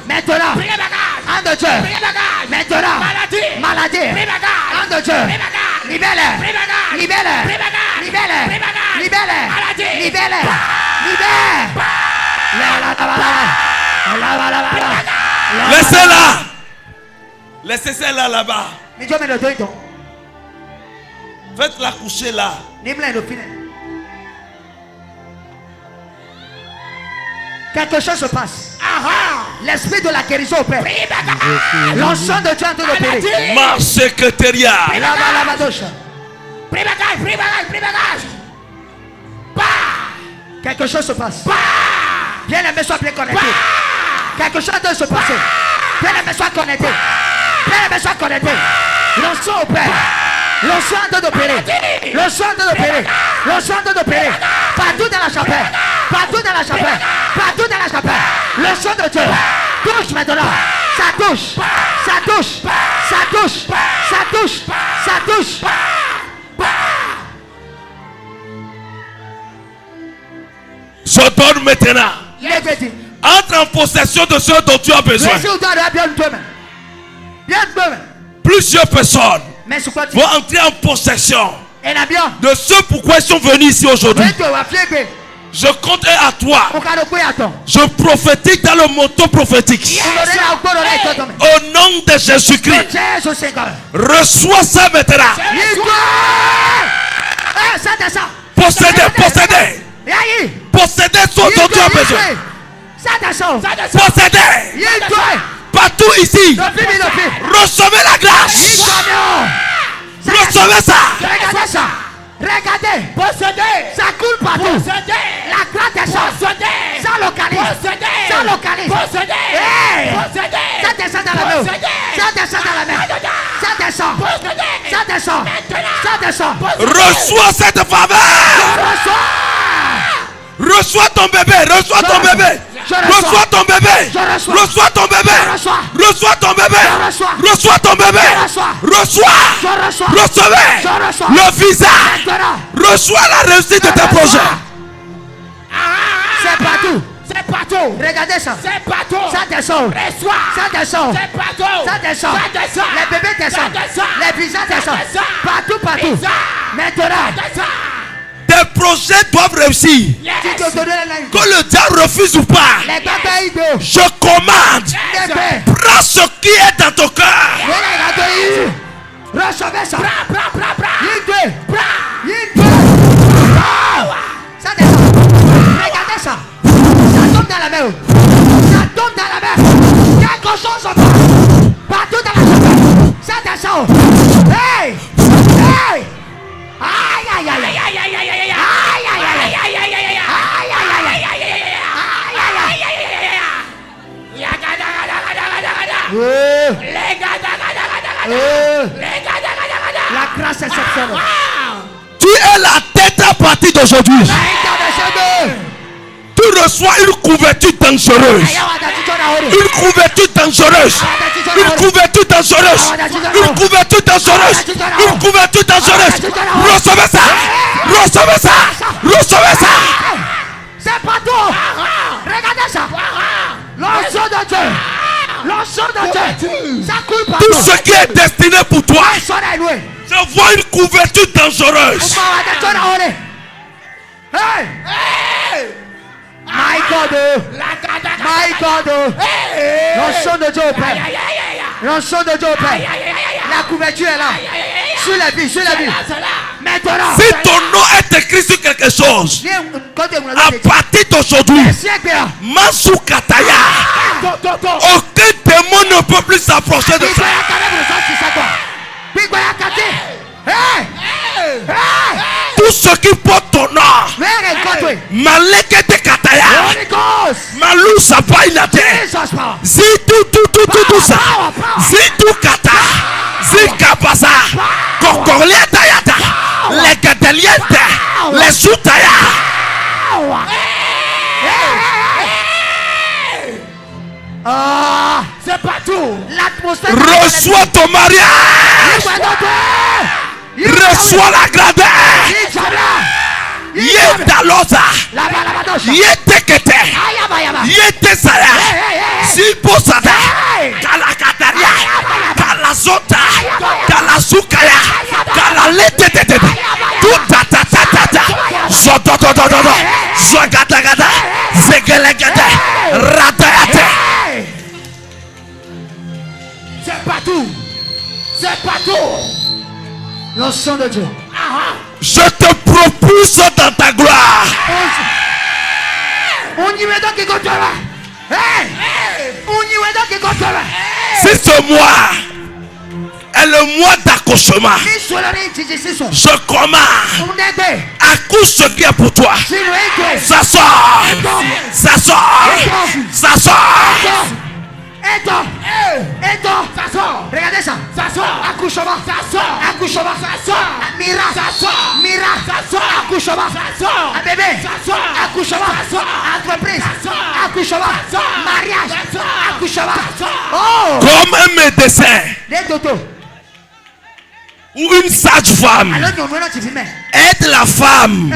Maintenant. En de Dieu. Maintenant. Maladie. En de Dieu. Libère. Laissez-la là-bas. Faites-la coucher là. Quelque chose se passe. L'esprit de la guérison opère. L'encens de Dieu en train d'opérer. Ma secrétariat. Quelque chose se passe. Bien aimé, sois bien connecté. Quelque chose doit se passer. Bien aimé, sois connecté. Bien aimé, sois connecté. L'encens opère. L'encens en train d'opérer. L'encens en train d'opérer. L'encens en train d'opérer. Partout dans la chapelle. Partout dans la chapelle. Partout dans la chapelle. Le sang de Dieu. Touche maintenant. Ça touche. Ça touche. Ça touche. Ça touche. Ça touche. Je donne maintenant. Entre en possession de ce dont tu as besoin. Plusieurs personnes vont entrer en possession de ce pourquoi ils sont venus ici aujourd'hui. Je compte à toi. Je prophétique dans le motto prophétique. Au nom de Jésus-Christ. Reçois ça maintenant. Possédez. Possédez ce dont tu as besoin. Possédez. Partout ici. Recevez la grâce. Recevez ça. Regardez, possédez, ça coule partout. Possédez, la grâce descend. Ça localise. Ça localise. Possédez, ça descend dans la main. Ça descend dans la main. Ça descend. Ça descend. Ça descend. Reçois cette faveur. Reçois ton bébé. Reçois ton bébé. Reçois ton bébé. Reçois ton bébé. Reçois ton bébé. Reçois ton bébé. Reçois. Recevez le visa. Reçois la réussite de tes projets. C'est partout. C'est partout. Regardez ça. C'est partout. Ça descend. Reçois. Ça descend. C'est partout. Ça descend. Les bébés descendent. Les visas descendent. Partout. Maintenant. Tes projets doivent réussir. Que le diable refuse ou pas. Je commande. Prends ce qui est dans ton cœur. Recevez ça. Ça descend. Regardez ça. Ça tombe dans la main. Ça tombe dans la main. Quelque chose se passe. Partout dans la chapelle. Ça descend. Hey. Aïe. La grâce exceptionnelle. Tu es la tête à partir d'aujourd'hui. Tu reçois une couverture dangereuse. Une couverture dangereuse. Une couverture dangereuse. Une couverture dangereuse. Une couverture dangereuse. Recevez ça. Recevez ça. Recevez ça. C'est partout. Regardez ça. L'onction de Dieu. L'onction de Dieu. Ça coule partout. Tout ce qui est destiné pour toi. Je vois une couverture dangereuse. My God. L'onction de Dieu opère. L'onction de Dieu opère. La couverture est là. Sur la vie. Maintenant. Si ton nom est écrit sur quelque chose, À partir d'aujourd'hui, Mansou Kataya, aucun démon ne peut plus s'approcher de ça. Tout ce qui porte ton nom, Malekete Kataya, Malou Sapainate, tout ça, Zitou Kata, Zikapasa, Kokorlia Tayata, les Kataliente, les Soutaya. C'est partout. Reçois ton mariage. Reçois la grandeur. Yedalosa. Yetekete. Yetesaya. Ziposada. Kalakataria. Kalazota. Kalazukaya. Kalaletete. Tutatatata. Zotototototo. Zogatagata. Zegelegete. Radayate. C'est partout. C'est partout. Le sang de Dieu. Je te propulse dans ta gloire. On y va donc contre toi. On y va donc contre toi. Si ce mois est le mois d'accouchement, je commande, accouche ce qui est pour toi. Ça sort. Ça sort. Ça sort. Et toi, ça sort. Regardez ça. Ça sort. Accouchement. Ça sort. Accouchement. Ça sort. Miracle. Ça sort. Miracle. Ça sort. Accouchement. Ça sort. Un bébé. Ça sort. Accouchement. Ça sort. Entreprise. Ça sort. Accouchement. Ça sort. Mariage. Ça sort. Accouchement. Ça sort. Oh. Comme un médecin ou une sage-femme aide la femme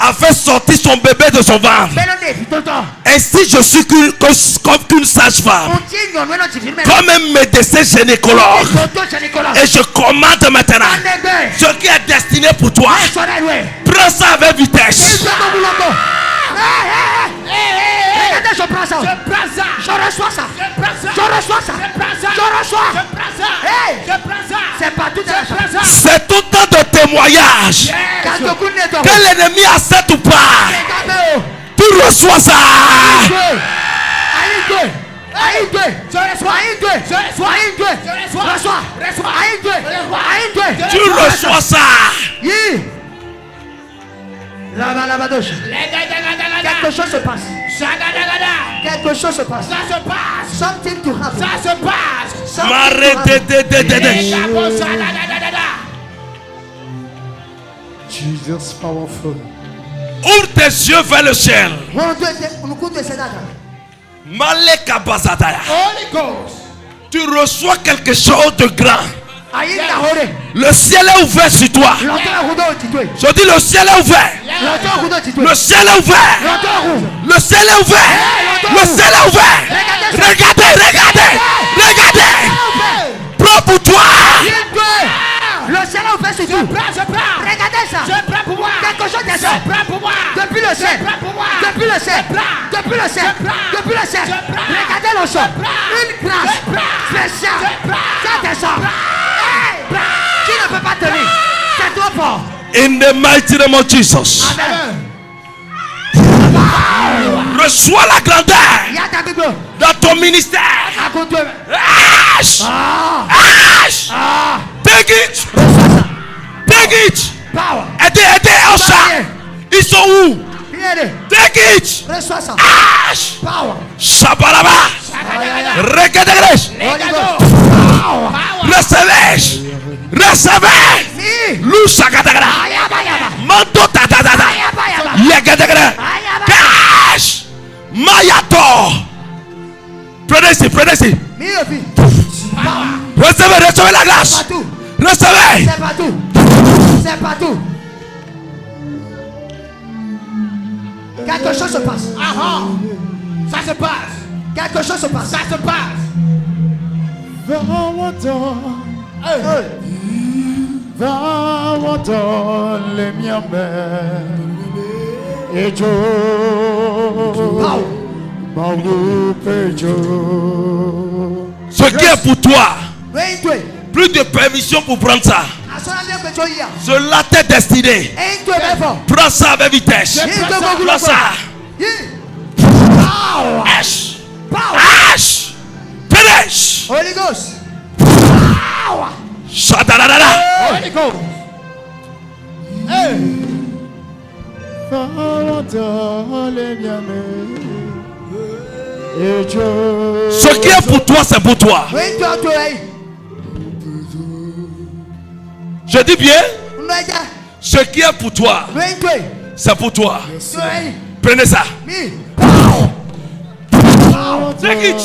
à faire sortir son bébé de son ventre. Ainsi je suis comme une sage-femme, comme un médecin gynécologue, et je commande maintenant ce qui est destiné pour toi. Prends ça avec vitesse. Je prends ça. Je reçois ça. Je reçois ça. Je reçois. C'est pas tout. C'est tout temps de témoignage. Que l'ennemi accepte ou pas, tu reçois ça. Tu reçois ça. Quelque chose se passe. Quelque chose se passe. Ça se passe. Something to happen. Ça se passe. Jesus powerful. Ouvre tes yeux vers le ciel. Maleka Bazataya. Tu reçois quelque chose de grand. Le ciel est ouvert sur toi. Je dis le ciel est ouvert. Le ciel est ouvert. Le ciel est ouvert. Le ciel est ouvert. Regardez, regardez, regardez. Prends pour toi. Le ciel est ouvert sur toi. Regardez ça. Quelque chose de ça. Depuis le ciel. Depuis le ciel. Depuis le ciel. Depuis le ciel. Regardez le sol. Une grâce spéciale. C'est ça. Tu ne peux pas tenir. C'est trop fort. In the mighty name of Jesus. Amen. Reçois la grandeur dans ton ministère. Take it. Take it. Aidez Ocha. Ils sont où? Take it. Shabalaba. Regardez. Recevez. Recevez. Louchakatagara. Manto tatadada. Yagadagara. Cash. Mayato. Prenez ici, prenez ici. Recevez, recevez la grâce. Recevez. C'est partout. C'est partout. Quelque chose se passe. Ça se passe. Quelque chose se passe. Ça se passe. Les miens et Joe. Ce qui est pour toi, plus de permission pour prendre ça. Cela t'est destiné. Prends ça avec vitesse. Prends ça. Ash. Ash. Finish. Holy Ghost. Shadadadada. Holy Ghost. Hey. Ce qui est pour toi, c'est pour toi. Je dis bien. Ce qui est pour toi, c'est pour toi. Prenez ça. Take it.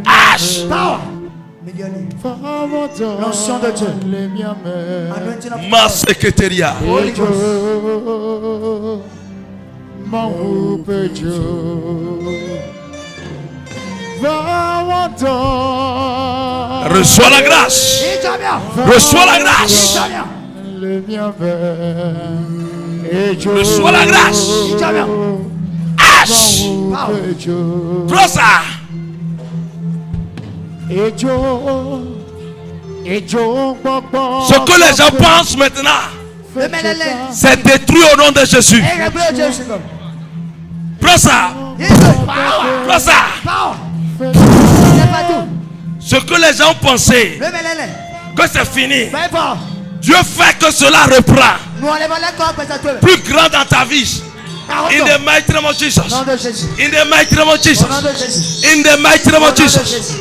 Ash. L'onction de Dieu. Ma secrétaire. Reçois la grâce. Reçois la grâce. Reçois la grâce. Ash. Prends ça. Ce que les gens pensent maintenant, c'est détruit au nom de Jésus. Prends ça. Prends ça. Ce que les gens pensaient que c'est fini, Dieu fait que cela reprend. Plus grand dans ta vie. In the mighty name of Jesus. In the mighty name of Jesus. In the mighty name of Jesus.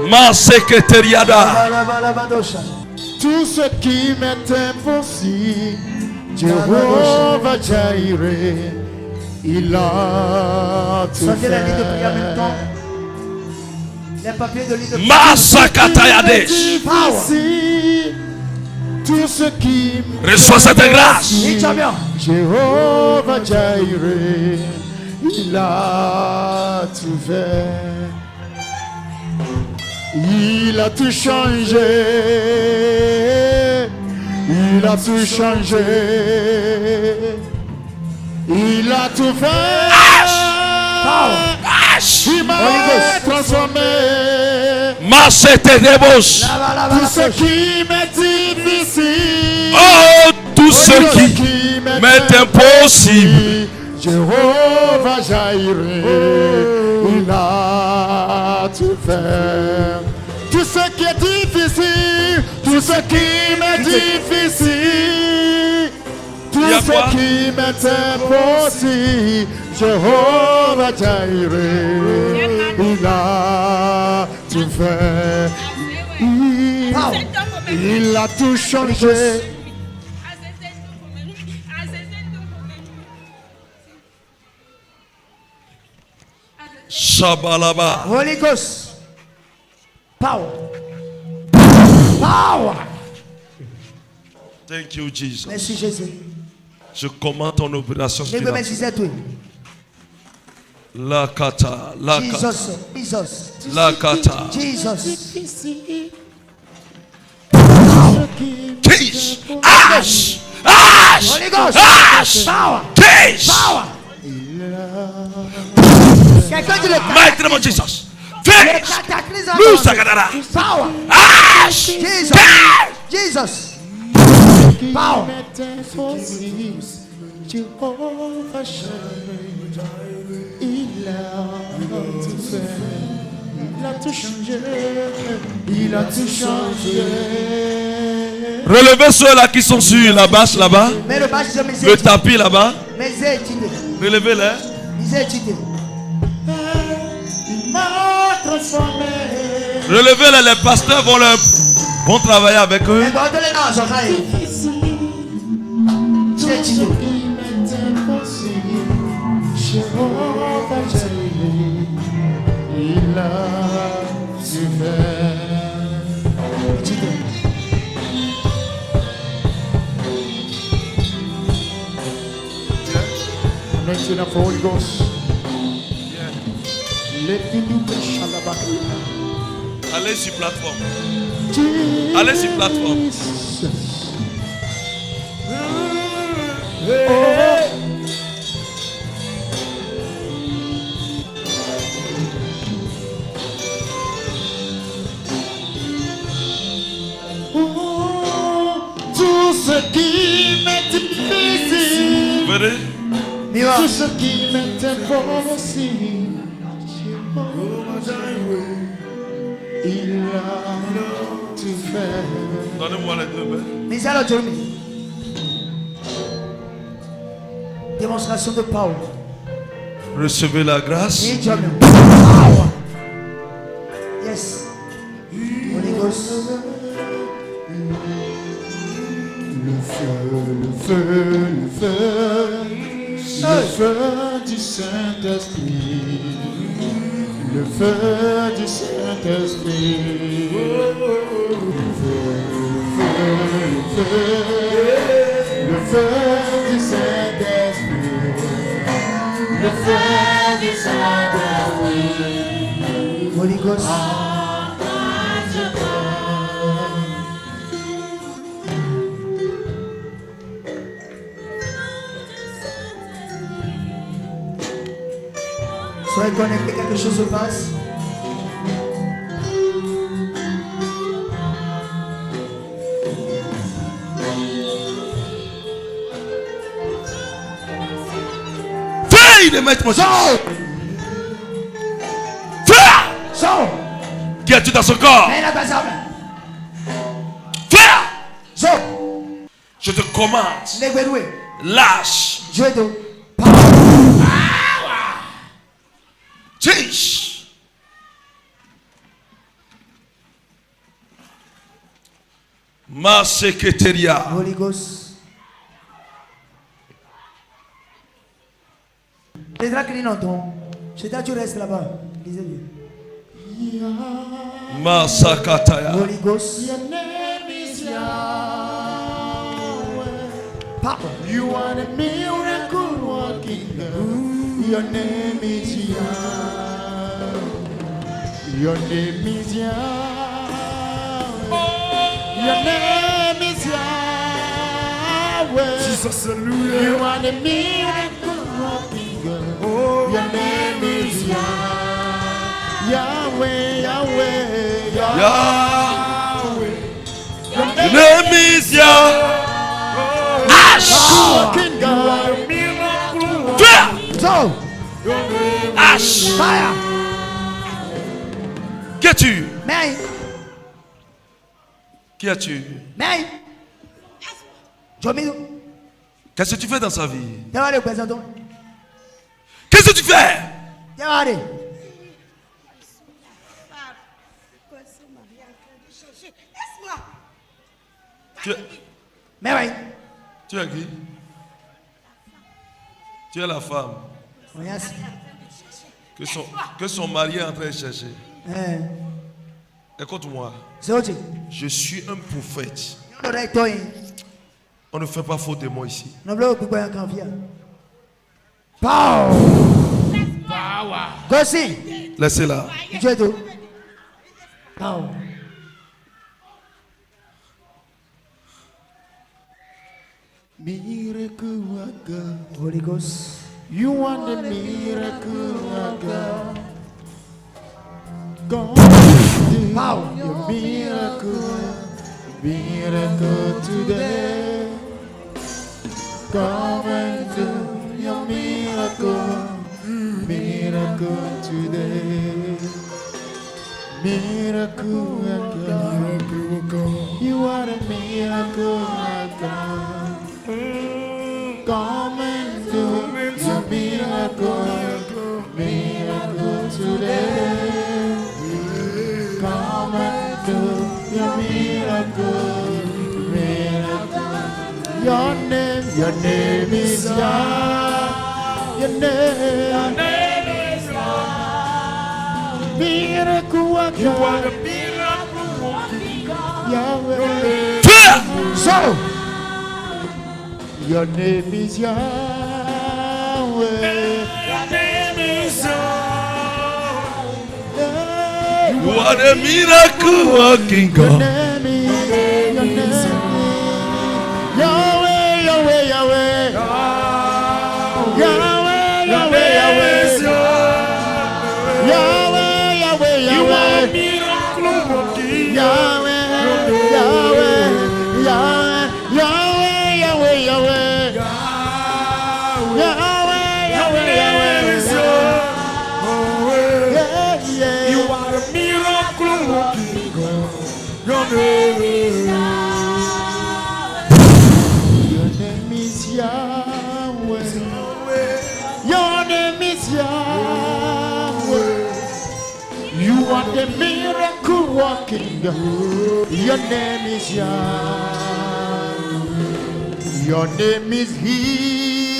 Ma secrétariada. Tout ce qui m'est impossible, Jéhovah Jireh, il a tout fait. Ma sakatayade. Tout ce qui reçoit cette grâce. Jéhovah Jireh, il a tout fait. Il a tout changé. Il a tout changé. Il a tout fait. Il m'a transformé. Tout ce qui m'est difficile. Oh, tout ce qui m'est impossible. Jéhovah Jireh, il a tout fait. Tout ce qui est difficile, tout ce qui m'est difficile, tout ce qui m'est impossible, Jéhovah Jireh, il a tout fait. Il a tout changé. Shabalaba. Holy Ghost. Power. Power. Thank you, Jesus. Merci Jésus. Je commande ton opération spirituelle. La kata, la kata. Jesus. La kata. Jesus. Kiss. Ash. Ash. Holy Ghost. Ash. Power. Kiss. Power. Mighty name of Jesus. Finish. Loose Agadara. Power. Ash. Jesus. Jesus. Power. Jéhovah Jireh, il a tout fait. Il a tout changé. Il a tout changé. Relevez ceux-là qui sont sur la bâche là-bas. Le tapis là-bas. Relevez-les. Relevez-les, les pasteurs vont travailler avec eux. Il a su faire. Anointing of Holy Ghost. Allez sur plateforme. Allez sur plateforme. ce qui m'est difficile, tout ce qui m'est impossible, il a tout fait. Donnez-moi les deux mains. Démonstration de power. Recevez la grâce. Power. Yes. Holy Ghost. Le feu, le feu, le feu, le feu du Saint-Esprit, le feu du Saint-Esprit, le feu, le feu du Saint-Esprit, le feu du Saint-Esprit, Holy Ghost. Soyez connectés, quelque chose se passe. Feuille de maître Moïse. Sors. Qui as-tu dans ce corps? Fais. Je te commande. Lâche. Tish. Ma secrétaire. Holy Ghost. Les dracs qui n'entendent. C'est là que tu restes là-bas. Lisez-le. Ma sakataya. Holy Ghost. Papa. You are the miracle working God. Your name is Yahweh. Your name is Yahweh. Your name is Yahweh. Jesus, hallelujah. You are the miracle working God. Your name is Yahweh. Yahweh, Yahweh, Yahweh. Your name is Yahweh. Working God. So. Ash. Fire. Qui es-tu? Mais. Qui es-tu? Mais. Qu'est-ce que tu fais dans sa vie? Qu'est-ce que tu fais? Mais oui. Tu es qui? Tu es la femme que son mari est en train de chercher. Écoute-moi. Je suis un prophète. On ne fait pas faute de moi ici. Laissez-la. Miracle worker, Holy Ghost. You are the miracle worker. God, Power. your miracle today. Come and do your miracle today. Miracle worker, you are the miracle worker. Come and do your miracle today. Come and do your miracle. Your name is Yah. Your name is Yah. Miracle worker. You are the miracle worker. Yahweh. So. Your name is Yahweh. Your name is Yahweh. You are the miracle working God. Your name is Yahweh, Yahweh, Yahweh. Yahweh, Yahweh, Yahweh. Yahweh, Yahweh, Yahweh. You are miracle working. Yahweh, Yahweh, Yahweh, Yahweh. miracle working God. Your name is Yahweh. Your name is Yahweh. You are the miracle working God. Your name is Yahweh. Your name is Healer.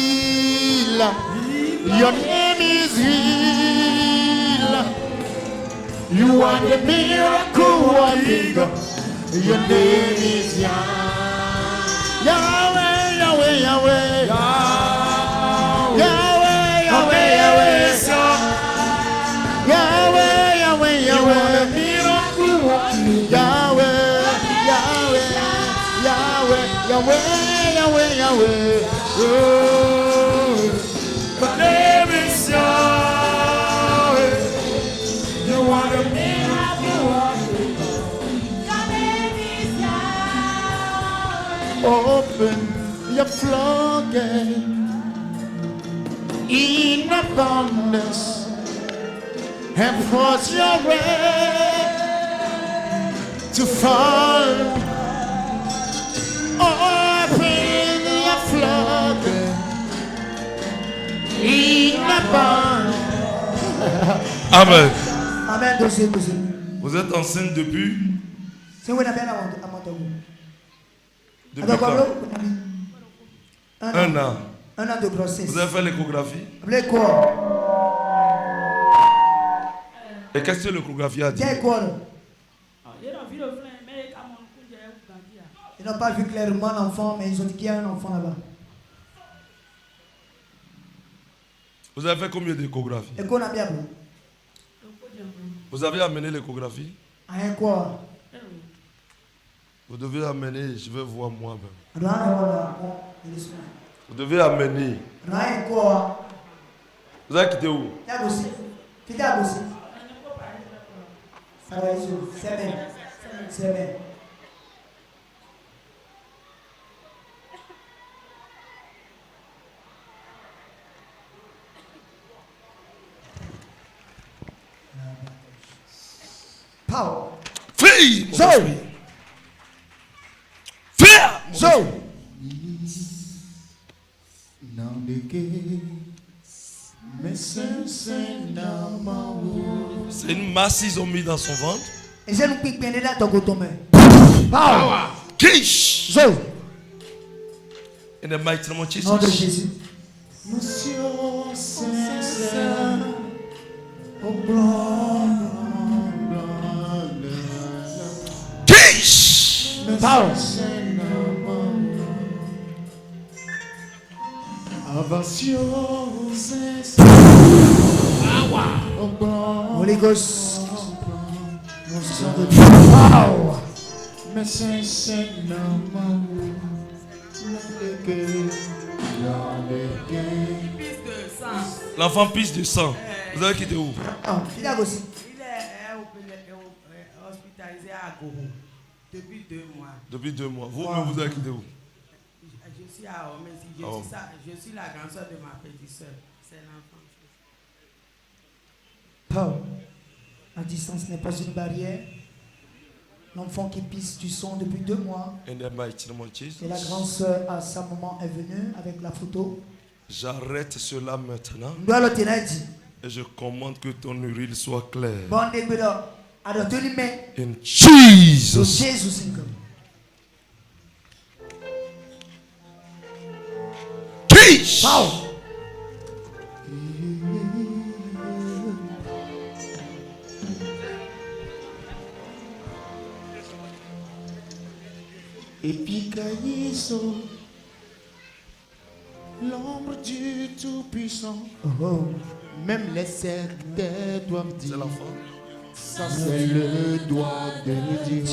Your name is Healer. You are the miracle working God. Your name is Yahweh. Yahweh, Yahweh, Yahweh. Yahweh, Yahweh, Yahweh. Yahweh, Yahweh, Yahweh. Miracle working Yahweh, Yahweh, Yahweh, Yahweh, Yahweh, Yahweh. My name is Yahweh. You are the miracle working God. Your name is Yahweh. Open your floodgate in abundance and force your rain to fall. Open your floodgate in abundance. Amen. Amen. Vous êtes enceinte depuis? Depuis quand? Un an. Un an de grossesse. Vous avez fait l'échographie? Et qu'est-ce que l'échographie a dit? Ils n'ont pas vu clairement l'enfant, mais ils ont dit qu'il y a un enfant là-bas. Vous avez fait combien d'échographies? Vous avez amené l'échographie? Vous devez amener, je vais voir moi-même. Vous devez amener. Vous avez quitté où? C'est bien. Power. Fille. So. Frère. So. C'est une masse qu'ils ont mis dans son ventre. Et c'est nous qui prenons là ton côté. Power. Kish. So. In the mighty name of Jesus. Nom de Jésus. Monsieur sincère, oh blanc. Kish. Power. Holy Ghost. Power. L'enfant pisse de sang. Vous avez quitté où? Il est aussi. Hospitalisé à Gogo depuis 2 mois. Depuis 2 mois. Vous-même, vous avez quitté où? Je suis à Omesi. Je suis la grande soeur de ma petite soeur. C'est l'enfant. Power. La distance n'est pas une barrière. L'enfant qui pisse du sang depuis 2 mois. In the mighty name of Jesus. Et la grande soeur à sa maman est venue avec la photo. J'arrête cela maintenant. Et je commande que ton urine soit claire. In Jesus. Kish. Epikaïso, l'ombre du Tout-Puissant. Même les sectes doivent dire. C'est l'enfant. Ça c'est le doigt de Dieu.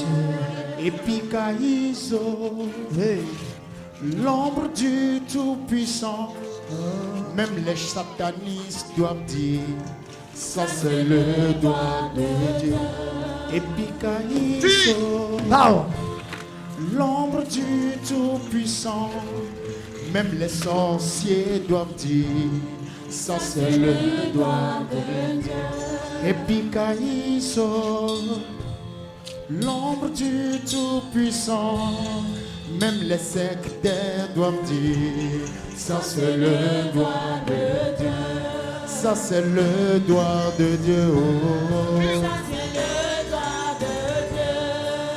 Epikaïso, l'ombre du Tout-Puissant. Même les satanistes doivent dire. Ça c'est le doigt de Dieu. Epikaïso. L'ombre du Tout-Puissant, même les sorciers doivent dire, ça c'est le doigt de Dieu. Epikaïso, l'ombre du Tout-Puissant, même les sectaires doivent dire, ça c'est le doigt de Dieu, ça c'est le doigt de Dieu,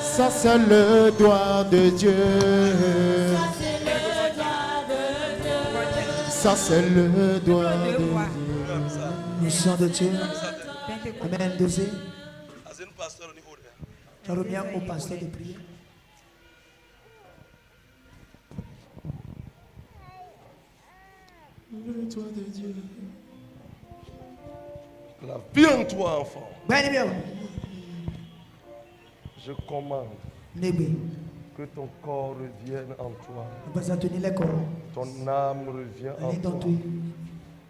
ça c'est le doigt de Dieu, ça c'est le doigt de Dieu. Nous sommes de Dieu. Amen. Deuxième. Je reviens au pasteur de prière. Le doigt de Dieu. La vie en toi, enfant. Bien. Je commande que ton corps revienne en toi. Ton âme revient en toi.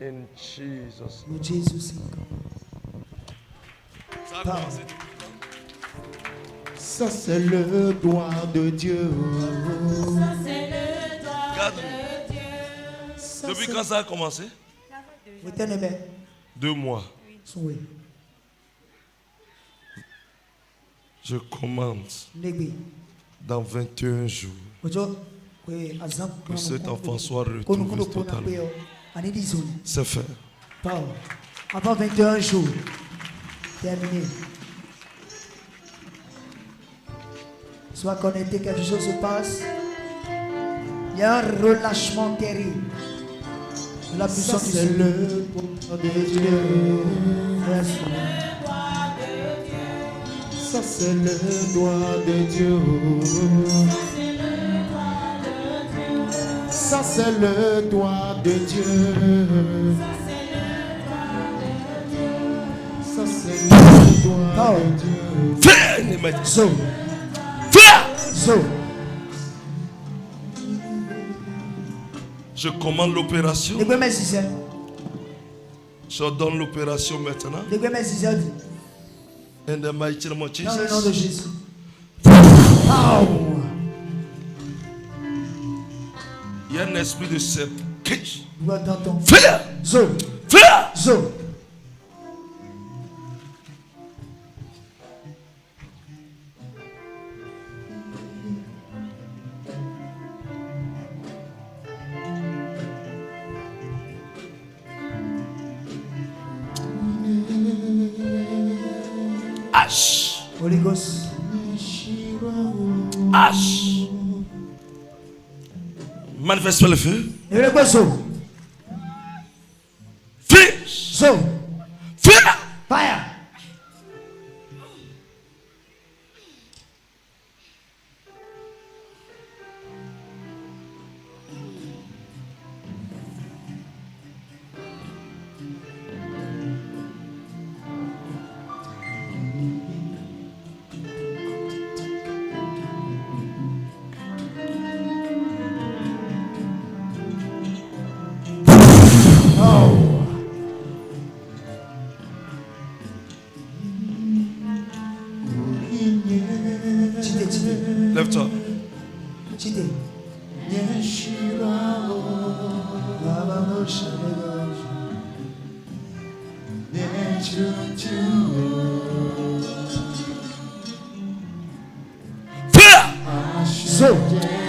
In Jesus. Ça c'est le doigt de Dieu. Ça c'est le doigt de Dieu. Depuis quand ça a commencé? 2 mois. Je commande dans 21 jours que cet enfant soit retrouvé totalement. C'est fait. Avant 21 jours. Terminé. Sois connecté, quelque chose se passe. Il y a un relâchement terrible. La puissance c'est le doigt de Dieu. Ça c'est le doigt de Dieu. Ça c'est le doigt de Dieu. Ça c'est le doigt de Dieu. Je commande l'opération. Je donne l'opération maintenant. In the mighty name of Jesus. Dans le nom de Jésus. Il y a un esprit de serpent. Fire! Fire! Ash. Holy Ghost. Ash. Manifeste le feu. Fish. Fire. Fire. Lève-toi. Fire.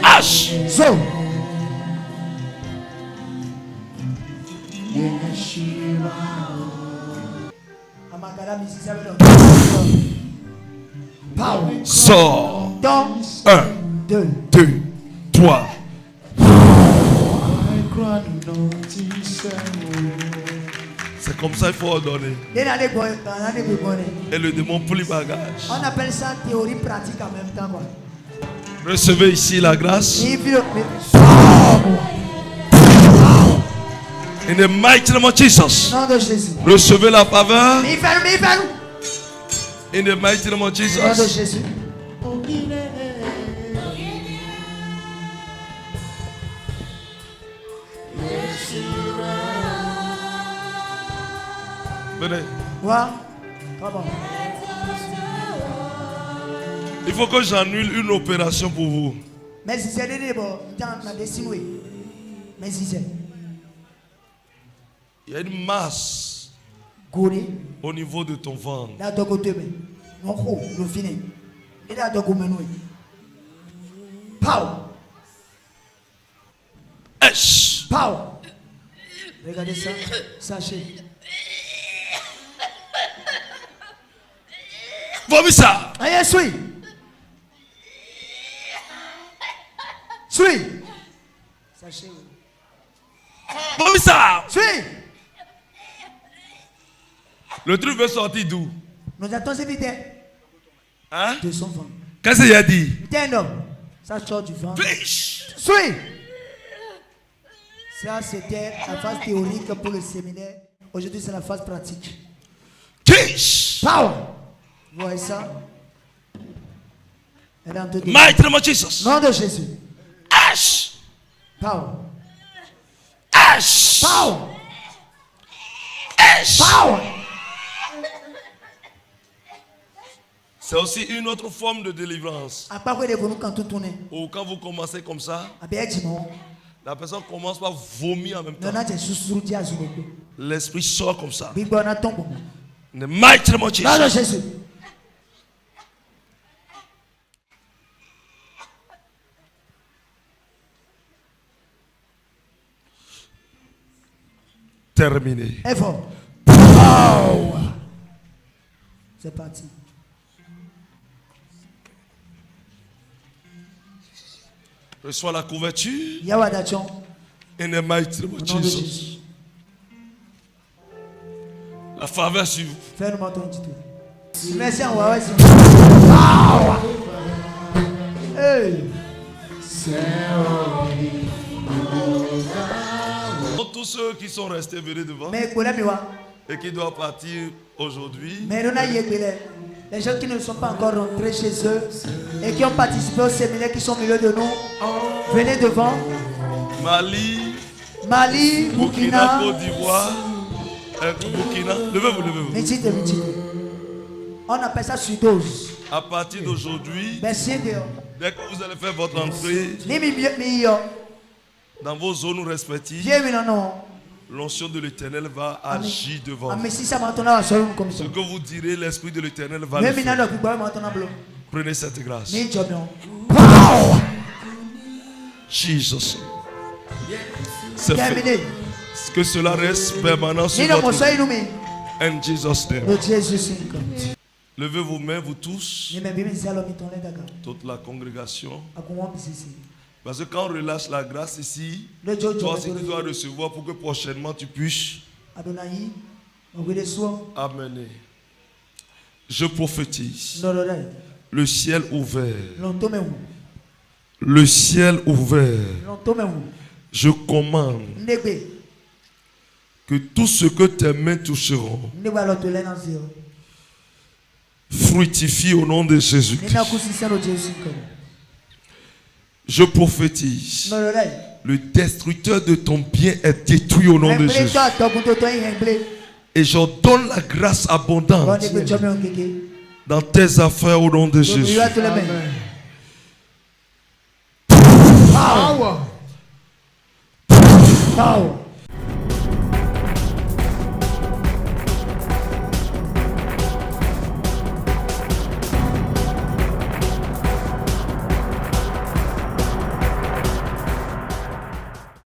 Ash. Sors. 1, 2, 3. C'est comme ça qu'il faut ordonner. Et le démon plus bagage. On appelle ça théorie pratique en même temps. Recevez ici la grâce. In the mighty name of Jesus. Recevez la faveur. In the mighty name of Jesus. Venez. Il faut que j'annule une opération pour vous. Il y a une masse Au niveau de ton ventre. Power. Power. Regardez ça. Sachez. Vomis ça. Allez, suis. Suis. Sachez. Vomis ça. Suis. Le truc veut sortir d'où? Nous attendons ces vidéos. Hein? De son ventre. Qu'est-ce qu'il a dit? C'est un homme. Ça sort du ventre. Fiche. Suis. Ça, c'était la phase théorique pour le séminaire. Aujourd'hui, c'est la phase pratique. Fiche. Power. Vous voyez ça? Mighty name of Jesus. Nom de Jésus. Ash. Power. Ash. Power. Ash. Power. C'est aussi une autre forme de délivrance. Ou quand vous commencez comme ça, la personne commence par vomir en même temps. L'esprit sort comme ça. The mighty name of Jesus. Terminé. C'est parti. Reçois la couverture. Yawadachon. In the mighty name of Jesus. La faveur sur vous. Fais-nous ton petit. Merci à vous. Hey. Tous ceux qui sont restés venus devant et qui doivent partir aujourd'hui. Les gens qui ne sont pas encore rentrés chez eux et qui ont participé au séminaire, qui sont au milieu de nous, venez devant. Mali, Burkina, Côte d'Ivoire, Burkina. Levez-vous. On appelle ça sudose. À partir d'aujourd'hui, dès que vous allez faire votre entrée dans vos zones respectives, l'onction de l'Éternel va agir devant vous. Ce que vous direz, l'Esprit de l'Éternel va le faire. Prenez cette grâce. Jesus. C'est fait. Que cela reste permanent sur votre vie. En Jesus' name. Levez vos mains, vous tous. Toute la congrégation. Parce que quand on relâche la grâce ici, toi aussi tu dois recevoir pour que prochainement tu puisses amener. Je prophétise. Le ciel ouvert. Le ciel ouvert. Je commande que tout ce que tes mains toucheront fructifie au nom de Jésus-Christ. Je prophétise. Le destructeur de ton bien est détruit au nom de Jésus. Et j'ordonne la grâce abondante dans tes affaires au nom de Jésus.